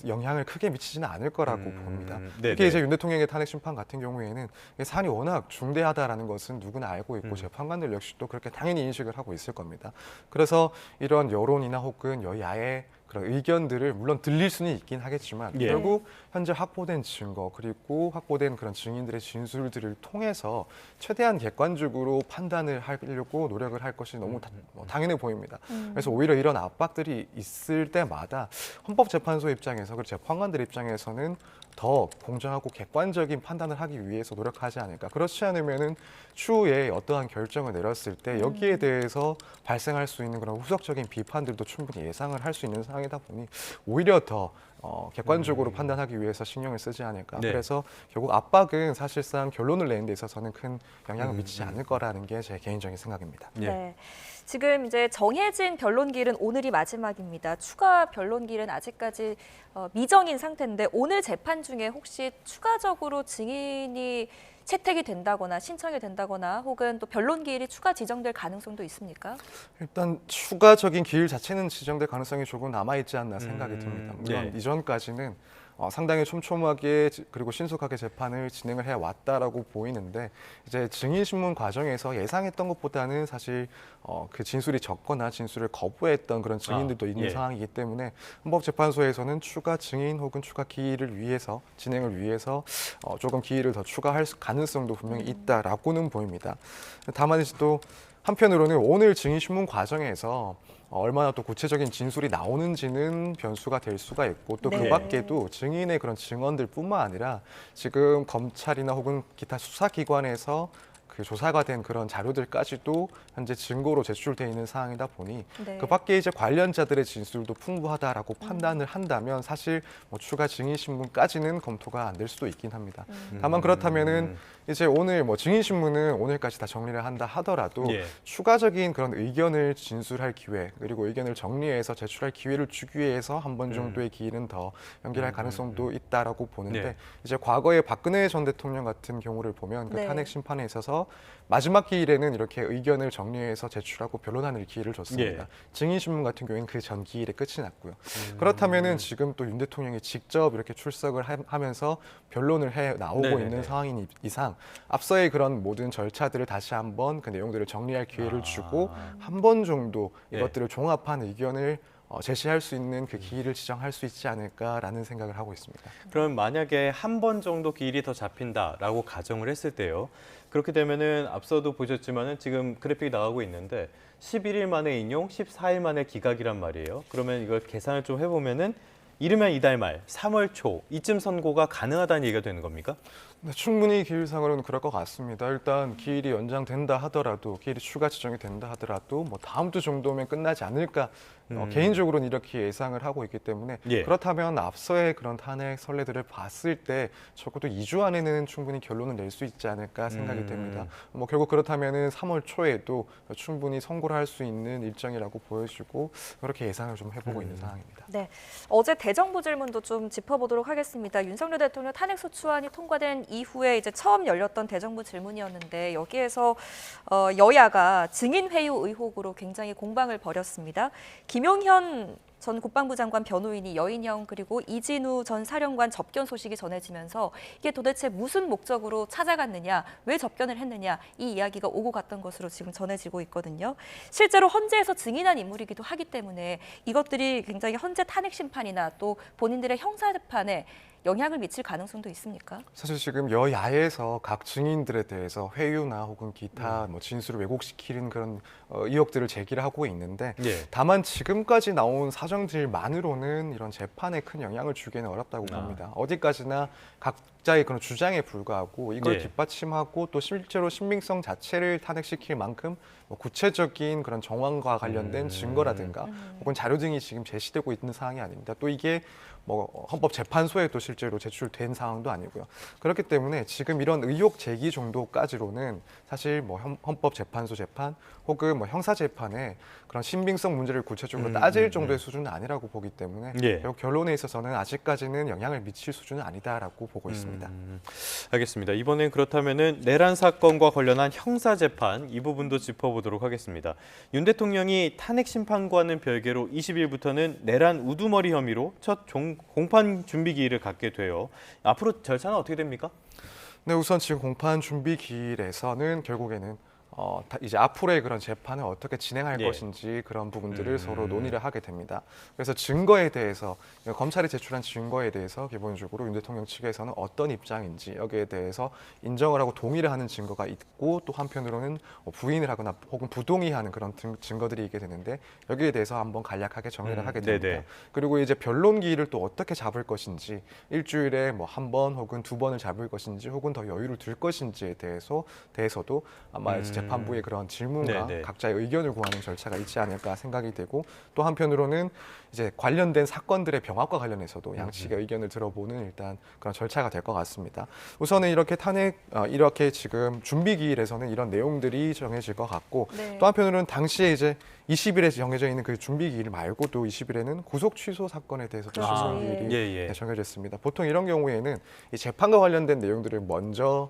영향을 크게 미치지는 않을 거라고 봅니다. 특히 이제 윤 대통령의 탄핵 심판 같은 경우에는 사안이 워낙 중대하다라는 것은 누구나 알고 있고 재판관들 역시도 그렇게 당연히 인식을 하고 있을 겁니다. 그래서 이런 여론이나 혹은 여야의 그런 의견들을 물론 들릴 수는 있긴 하겠지만 결국 현재 확보된 증거 그리고 확보된 그런 증인들의 진술들을 통해서 최대한 객관적으로 판단을 하려고 노력을 할 것이 너무 당연해 보입니다. 그래서 오히려 이런 압박들이 있을 때마다 헌법재판소 입장에서 그리고 재판관들 입장에서는 더 공정하고 객관적인 판단을 하기 위해서 노력하지 않을까. 그렇지 않으면은 추후에 어떠한 결정을 내렸을 때 여기에 대해서 발생할 수 있는 그런 후속적인 비판들도 충분히 예상을 할 수 있는 상황이다 보니 오히려 더 객관적으로 판단하기 위해서 신경을 쓰지 않을까. 네. 그래서 결국 압박은 사실상 결론을 내는 데 있어서는 큰 영향을 미치지 않을 거라는 게 제 개인적인 생각입니다. 네. 지금 이제 정해진 변론기일은 오늘이 마지막입니다. 추가 변론기일은 아직까지 미정인 상태인데 오늘 재판 중에 혹시 추가적으로 증인이 채택이 된다거나 신청이 된다거나 혹은 또 변론기일이 추가 지정될 가능성도 있습니까? 일단 추가적인 기일 자체는 지정될 가능성이 조금 남아있지 않나 생각이 듭니다. 물론 이전까지는 상당히 촘촘하게 그리고 신속하게 재판을 진행을 해왔다라고 보이는데 이제 증인신문 과정에서 예상했던 것보다는 사실 그 진술이 적거나 진술을 거부했던 그런 증인들도 있는 상황이기 때문에 헌법재판소에서는 추가 증인 혹은 추가 기일을 위해서 진행을 위해서 조금 기일을 더 추가할 가능성도 분명히 있다라고는 보입니다. 다만 이제 또 한편으로는 오늘 증인신문 과정에서 얼마나 또 구체적인 진술이 나오는지는 변수가 될 수가 있고 또 그 밖에도 증인의 그런 증언들뿐만 아니라 지금 검찰이나 혹은 기타 수사기관에서 그 조사가 된 그런 자료들까지도 현재 증거로 제출돼 있는 상황이다 보니 그 밖에 이제 관련자들의 진술도 풍부하다라고 판단을 한다면 사실 추가 증인 신문까지는 검토가 안 될 수도 있긴 합니다. 다만 그렇다면은 이제 오늘 증인 신문은 오늘까지 다 정리를 한다 하더라도 추가적인 그런 의견을 진술할 기회 그리고 의견을 정리해서 제출할 기회를 주기 위해서 한 번 정도의 기일은 더 연기할 가능성도 있다라고 보는데 이제 과거에 박근혜 전 대통령 같은 경우를 보면 그 탄핵 심판에 있어서 마지막 기일에는 이렇게 의견을 정리해서 제출하고 변론하는 기회를 줬습니다. 증인신문 같은 경우에는 그 전 기일에 끝이 났고요. 그렇다면은 지금 또 윤 대통령이 직접 이렇게 출석을 하면서 변론을 해 나오고 있는 상황인 이상 앞서의 그런 모든 절차들을 다시 한번 그 내용들을 정리할 기회를 주고 한 번 정도 이것들을 종합한 의견을 제시할 수 있는 그 기일을 지정할 수 있지 않을까라는 생각을 하고 있습니다. 그럼 만약에 한 번 정도 기일이 더 잡힌다라고 가정을 했을 때요. 그렇게 되면은 앞서도 보셨지만은 지금 그래픽이 나가고 있는데 11일 만에 인용, 14일 만에 기각이란 말이에요. 그러면 이걸 계산을 좀 해보면은 이르면 이달 말 3월 초 이쯤 선고가 가능하다는 얘기가 되는 겁니까? 네, 충분히 기일상으로는 그럴 것 같습니다. 일단 기일이 연장된다 하더라도, 기일이 추가 지정이 된다 하더라도 뭐 다음 주 정도면 끝나지 않을까 개인적으로는 이렇게 예상을 하고 있기 때문에 예. 그렇다면 앞서의 그런 탄핵 선례들을 봤을 때 적어도 2주 안에는 충분히 결론을 낼 수 있지 않을까 생각이 됩니다. 뭐 결국 그렇다면은 3월 초에도 충분히 선고를 할 수 있는 일정이라고 보여지고 그렇게 예상을 좀 해보고 있는 상황입니다. 네, 어제 대정부 질문도 좀 짚어보도록 하겠습니다. 윤석열 대통령 탄핵소추안이 통과된 이후에 이제 처음 열렸던 대정부 질문이었는데 여기에서 여야가 증인 회유 의혹으로 굉장히 공방을 벌였습니다. 김용현 전 국방부 장관 변호인이 여인형 그리고 이진우 전 사령관 접견 소식이 전해지면서 이게 도대체 무슨 목적으로 찾아갔느냐, 왜 접견을 했느냐 이 이야기가 오고 갔던 것으로 지금 전해지고 있거든요. 실제로 헌재에서 증인한 인물이기도 하기 때문에 이것들이 굉장히 헌재 탄핵 심판이나 또 본인들의 형사 재판에 영향을 미칠 가능성도 있습니까? 사실 지금 여야에서 각 증인들에 대해서 회유나 혹은 기타 뭐 진술을 왜곡시키는 그런 의혹들을 제기를 하고 있는데 예. 다만 지금까지 나온 사정들만으로는 이런 재판에 큰 영향을 주기는 어렵다고 봅니다. 어디까지나 각자의 그런 주장에 불과하고 이걸 예. 뒷받침하고 또 실제로 신빙성 자체를 탄핵시킬 만큼 뭐 구체적인 그런 정황과 관련된 증거라든가 혹은 자료 등이 지금 제시되고 있는 상황이 아닙니다. 또 이게 뭐 헌법재판소에도 실제로 제출된 상황도 아니고요. 그렇기 때문에 지금 이런 의혹 제기 정도까지로는 사실 뭐 헌법재판소 재판 혹은 뭐 형사재판에 그런 신빙성 문제를 구체적으로 따질 정도의 수준은 아니라고 보기 때문에 예. 결론에 있어서는 아직까지는 영향을 미칠 수준은 아니다라고 보고 있습니다. 알겠습니다. 이번엔 그렇다면은 내란 사건과 관련한 형사 재판 이 부분도 짚어보도록 하겠습니다. 윤 대통령이 탄핵 심판과는 별개로 20일부터는 내란 우두머리 혐의로 첫 공판 준비 기일을 갖게 돼요. 앞으로 절차는 어떻게 됩니까? 네, 우선 지금 공판 준비 기일에서는 결국에는 이제 앞으로의 그런 재판을 어떻게 진행할 예. 것인지 그런 부분들을 서로 논의를 하게 됩니다. 그래서 증거에 대해서 검찰이 제출한 증거에 대해서 기본적으로 윤 대통령 측에서는 어떤 입장인지 여기에 대해서 인정을 하고 동의를 하는 증거가 있고 또 한편으로는 부인을 하거나 혹은 부동의하는 그런 증거들이 있게 되는데 여기에 대해서 한번 간략하게 정리를 하게 됩니다. 네네. 그리고 이제 변론 기일을 또 어떻게 잡을 것인지 일주일에 뭐 한 번 혹은 두 번을 잡을 것인지 혹은 더 여유를 둘 것인지에 대해서도 아마 재판부의 그런 질문과 네네. 각자의 의견을 구하는 절차가 있지 않을까 생각이 되고 또 한편으로는 이제 관련된 사건들의 병합과 관련해서도 양측의 의견을 들어보는 일단 그런 절차가 될 것 같습니다. 우선은 이렇게 이렇게 지금 준비 기일에서는 이런 내용들이 정해질 것 같고 네. 또 한편으로는 당시에 이제 20일에 정해져 있는 그 준비 기일 말고도 20일에는 구속 취소 사건에 대해서도 그렇죠. 준비 기일이 예. 정해졌습니다. 보통 이런 경우에는 이 재판과 관련된 내용들을 먼저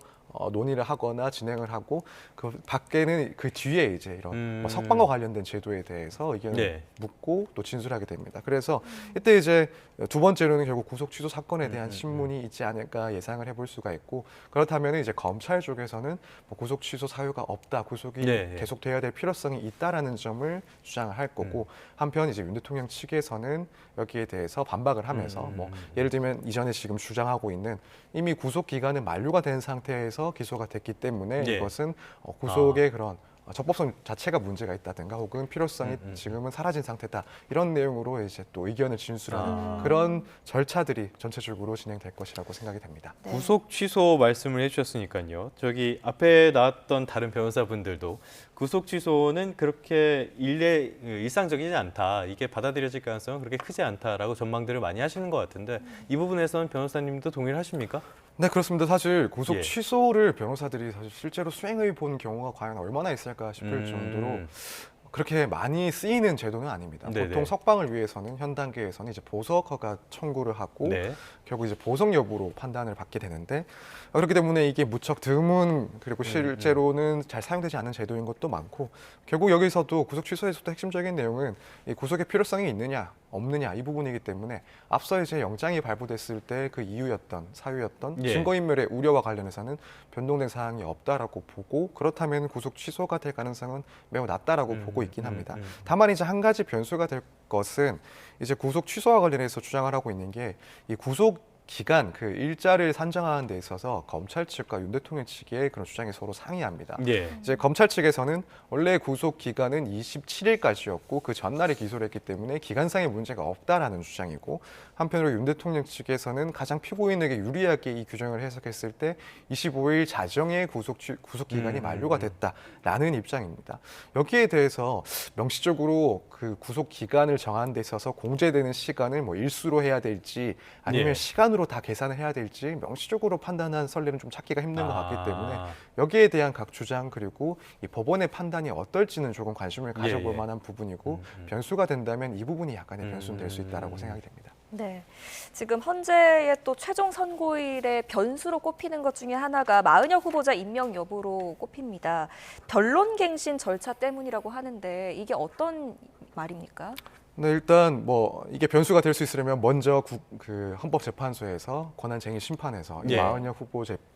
논의를 하거나 진행을 하고 그 밖에는 그 뒤에 이제 이런 뭐 석방과 관련된 제도에 대해서 의견을 네. 묻고 또 진술하게 됩니다. 그래서 이때 이제 두 번째로는 결국 구속 취소 사건에 대한 신문이 있지 않을까 예상을 해볼 수가 있고 그렇다면 이제 검찰 쪽에서는 뭐 구속 취소 사유가 없다, 구속이 네. 계속돼야 될 필요성이 있다라는 점을 주장을 할 거고 한편 이제 윤 대통령 측에서는 여기에 대해서 반박을 하면서 뭐 예를 들면 이전에 지금 주장하고 있는 이미 구속 기간은 만료가 된 상태에서 기소가 됐기 때문에 예. 이것은 구속의 그런 적법성 자체가 문제가 있다든가 혹은 필요성이 지금은 사라진 상태다 이런 내용으로 이제 또 의견을 진술하는 그런 절차들이 전체적으로 진행될 것이라고 생각이 됩니다. 네. 구속 취소 말씀을 해주셨으니까요. 저기 앞에 나왔던 다른 변호사분들도 구속 취소는 그렇게 일상적이지 않다. 이게 받아들여질 가능성은 그렇게 크지 않다라고 전망들을 많이 하시는 것 같은데 이 부분에서는 변호사님도 동의를 하십니까? 네, 그렇습니다. 사실 구속 예. 취소를 변호사들이 사실 실제로 수행해 본 경우가 과연 얼마나 있을까 싶을 정도로 그렇게 많이 쓰이는 제도는 아닙니다. 네네. 보통 석방을 위해서는 현 단계에서는 이제 보석 허가 청구를 하고 네. 결국 이제 보석 여부로 판단을 받게 되는데 그렇기 때문에 이게 무척 드문 그리고 실제로는 잘 사용되지 않는 제도인 것도 많고 결국 여기서도 구속 취소에서도 핵심적인 내용은 이 구속의 필요성이 있느냐 없느냐 이 부분이기 때문에 앞서 이제 영장이 발부됐을 때 그 이유였던 사유였던 예. 증거인멸의 우려와 관련해서는 변동된 사항이 없다라고 보고 그렇다면 구속 취소가 될 가능성은 매우 낮다라고 보고 있긴 합니다. 다만 이제 한 가지 변수가 될 것은 이제 구속 취소와 관련해서 주장을 하고 있는 게 이 구속 기간, 그 일자를 산정하는 데 있어서 검찰 측과 윤 대통령 측의 그런 주장이 서로 상이합니다. 예. 이제 검찰 측에서는 원래 구속 기간은 27일까지였고 그 전날에 기소를 했기 때문에 기간상의 문제가 없다라는 주장이고, 한편으로 윤 대통령 측에서는 가장 피고인에게 유리하게 이 규정을 해석했을 때 25일 자정에 구속 기간이 만료가 됐다라는 입장입니다. 여기에 대해서 명시적으로 그 구속 기간을 정하는 데 있어서 공제되는 시간을 뭐 일수로 해야 될지 아니면 예. 시간으로 다 계산을 해야 될지 명시적으로 판단한 선례는 좀 찾기가 힘든 것 같기 때문에 여기에 대한 각 주장 그리고 이 법원의 판단이 어떨지는 조금 관심을 가져볼 만한 부분이고 변수가 된다면 이 부분이 약간의 변수는 될 수 있다라고 생각이 됩니다. 네, 지금 현재의 또 최종 선고일의 변수로 꼽히는 것 중에 하나가 마은혁 후보자 임명 여부로 꼽힙니다. 변론갱신 절차 때문이라고 하는데 이게 어떤 말입니까? 네, 일단 뭐 이게 변수가 될 수 있으려면 먼저 그 헌법재판소에서 권한쟁의 심판에서 이 예. 마은혁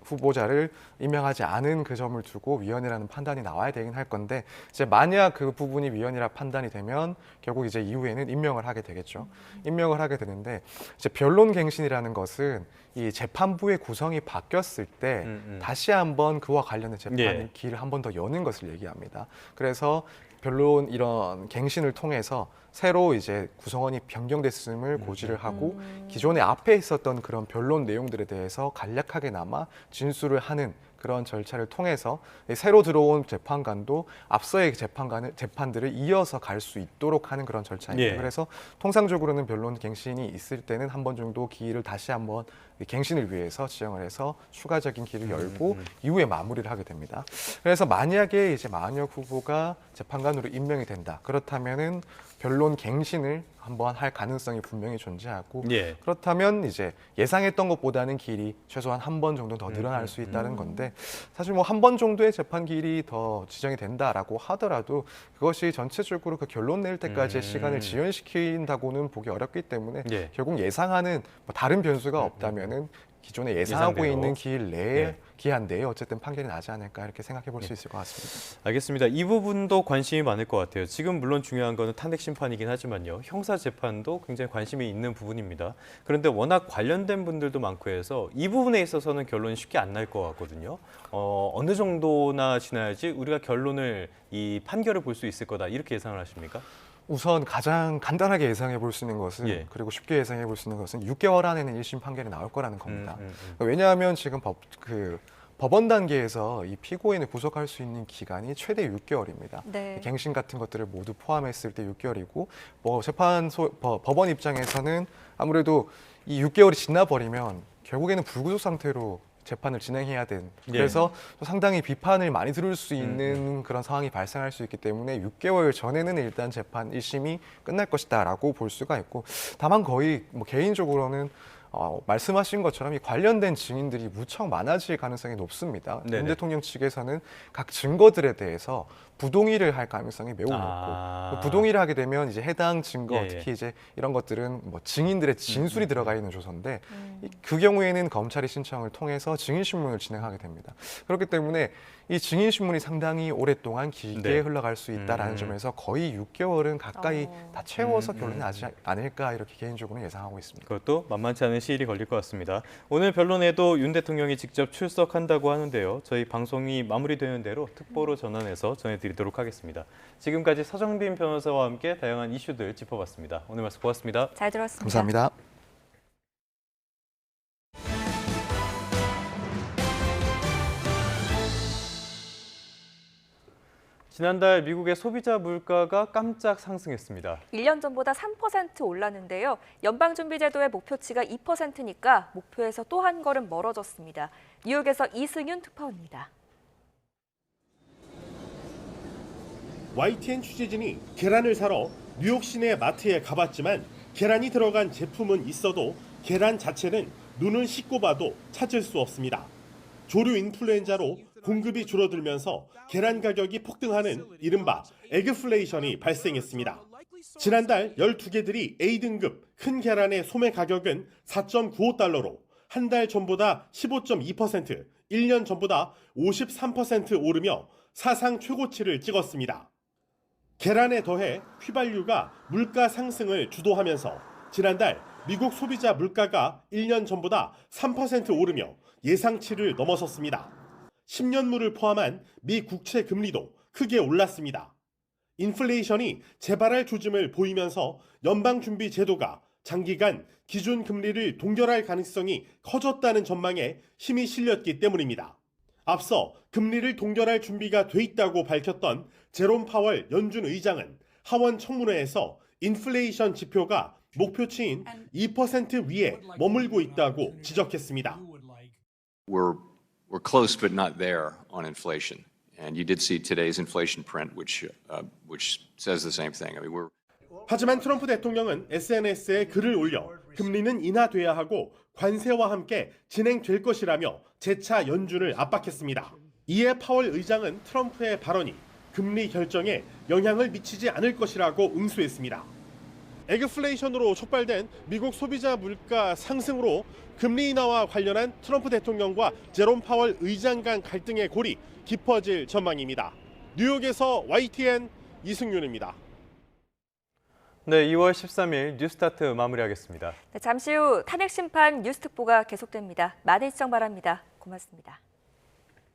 후보자를 임명하지 않은 그 점을 두고 위헌이라는 판단이 나와야 되긴 할 건데, 이제 만약 그 부분이 위헌이라 판단이 되면 결국 이제 이후에는 임명을 하게 되겠죠. 임명을 하게 되는데, 이제 변론갱신이라는 것은 이 재판부의 구성이 바뀌었을 때 다시 한번 그와 관련된 재판의 길을 한 번 더 여는 것을 얘기합니다. 그래서 변론 이런 갱신을 통해서 새로 이제 구성원이 변경됐음을 고지를 하고 기존에 앞에 있었던 그런 변론 내용들에 대해서 간략하게나마 진술을 하는 그런 절차를 통해서 새로 들어온 재판관도 앞서의 재판들을 이어서 갈 수 있도록 하는 그런 절차입니다. 예. 그래서 통상적으로는 변론 갱신이 있을 때는 한 번 정도 기일을 다시 한번 갱신을 위해서 지정을 해서 추가적인 길을 열고 이후에 마무리를 하게 됩니다. 그래서 만약에 이제 마은혁 후보가 재판관으로 임명이 된다. 그렇다면은 변론 갱신을 한번 할 가능성이 분명히 존재하고, 예. 그렇다면 이제 예상했던 것보다는 길이 최소한 한 번 정도 더 늘어날 수 있다는 건데, 사실 뭐 한 번 정도의 재판 길이 더 지정이 된다라고 하더라도 그것이 전체적으로 그 결론 낼 때까지의 시간을 지연시킨다고는 보기 어렵기 때문에 예. 결국 예상하는 뭐 다른 변수가 없다면은 기존에 예상하고 예상대로. 있는 기일 내에 네. 기한 내에 어쨌든 판결이 나지 않을까 이렇게 생각해 볼 수 있을 것 같습니다. 알겠습니다. 이 부분도 관심이 많을 것 같아요. 지금 물론 중요한 거는 탄핵 심판이긴 하지만요. 형사 재판도 굉장히 관심이 있는 부분입니다. 그런데 워낙 관련된 분들도 많고 해서 이 부분에 있어서는 결론이 쉽게 안 날 것 같거든요. 어느 정도나 지나야지 우리가 결론을 이 판결을 볼 수 있을 거다 이렇게 예상을 하십니까? 우선 가장 간단하게 예상해 볼 수 있는 것은 그리고 쉽게 예상해 볼 수 있는 것은 6개월 안에는 1심 판결이 나올 거라는 겁니다. 왜냐하면 지금 법원 단계에서 이 피고인을 구속할 수 있는 기간이 최대 6개월입니다. 네. 갱신 같은 것들을 모두 포함했을 때 6개월이고, 뭐 법원 입장에서는 아무래도 이 6개월이 지나버리면 결국에는 불구속 상태로 재판을 진행해야 된, 그래서 상당히 비판을 많이 들을 수 있는 그런 상황이 발생할 수 있기 때문에 6개월 전에는 일단 재판 1심이 끝날 것이다라고 볼 수가 있고, 다만 거의 뭐 개인적으로는 말씀하신 것처럼 이 관련된 증인들이 무척 많아질 가능성이 높습니다. 윤 대통령 측에서는 각 증거들에 대해서 부동의를 할 가능성이 매우 높고, 부동의를 하게 되면 이제 해당 증거, 특히 이제 이런 것들은 뭐 증인들의 진술이 들어가 있는 조서인데, 그 경우에는 검찰이 신청을 통해서 증인 신문을 진행하게 됩니다. 그렇기 때문에 이 증인 신문이 상당히 오랫동안 길게 흘러갈 수 있다라는 점에서 거의 6개월은 가까이 다 채워서 결론이 나지 않을까 이렇게 개인적으로는 예상하고 있습니다. 그것도 만만치 않은 시일이 걸릴 것 같습니다. 오늘 변론에도 윤 대통령이 직접 출석한다고 하는데요. 저희 방송이 마무리되는 대로 특보로 전환해서 전해드리도록 하겠습니다. 지금까지 서정빈 변호사와 함께 다양한 이슈들 짚어봤습니다. 오늘 말씀 고맙습니다. 잘 들었습니다. 감사합니다. 지난달 미국의 소비자 물가가 깜짝 상승했습니다. 1년 전보다 3% 올랐는데요. 연방준비제도의 목표치가 2%니까 목표에서 또 한 걸음 멀어졌습니다. 뉴욕에서 이승윤 특파원입니다. YTN 취재진이 계란을 사러 뉴욕 시내 마트에 가봤지만 계란이 들어간 제품은 있어도 계란 자체는 눈을 씻고 봐도 찾을 수 없습니다. 조류 인플루엔자로 공급이 줄어들면서 계란 가격이 폭등하는 이른바 에그플레이션이 발생했습니다. 지난달 12개들이 A등급 큰 계란의 소매 가격은 4.95달러로 한 달 전보다 15.2%, 1년 전보다 53% 오르며 사상 최고치를 찍었습니다. 계란에 더해 휘발유가 물가 상승을 주도하면서 지난달 미국 소비자 물가가 1년 전보다 3% 오르며 예상치를 넘어섰습니다. 10년물을 포함한 미 국채 금리도 크게 올랐습니다. 인플레이션이 재발할 조짐을 보이면서 연방준비제도가 장기간 기준금리를 동결할 가능성이 커졌다는 전망에 힘이 실렸기 때문입니다. 앞서 금리를 동결할 준비가 돼 있다고 밝혔던 제롬 파월 연준 의장은 하원 청문회에서 인플레이션 지표가 목표치인 2% 위에 머물고 있다고 지적했습니다. We're close but not there on inflation. And you did see today's inflation print, which says the same thing. I mean, we're. 하지만 트럼프 대통령은 SNS에 글을 올려 금리는 인하돼야 하고 관세와 함께 진행될 것이라며 재차 연준을 압박했습니다. 이에 파월 의장은 트럼프의 발언이 금리 결정에 영향을 미치지 않을 것이라고 응수했습니다. 에그플레이션으로 촉발된 미국 소비자 물가 상승으로 금리 인하와 관련한 트럼프 대통령과 제롬 파월 의장 간 갈등의 골이 깊어질 전망입니다. 뉴욕에서 YTN 이승윤입니다. 네, 2월 13일 뉴스타트 마무리하겠습니다. 네, 잠시 후 탄핵심판 뉴스특보가 계속됩니다. 많은 시청 바랍니다. 고맙습니다.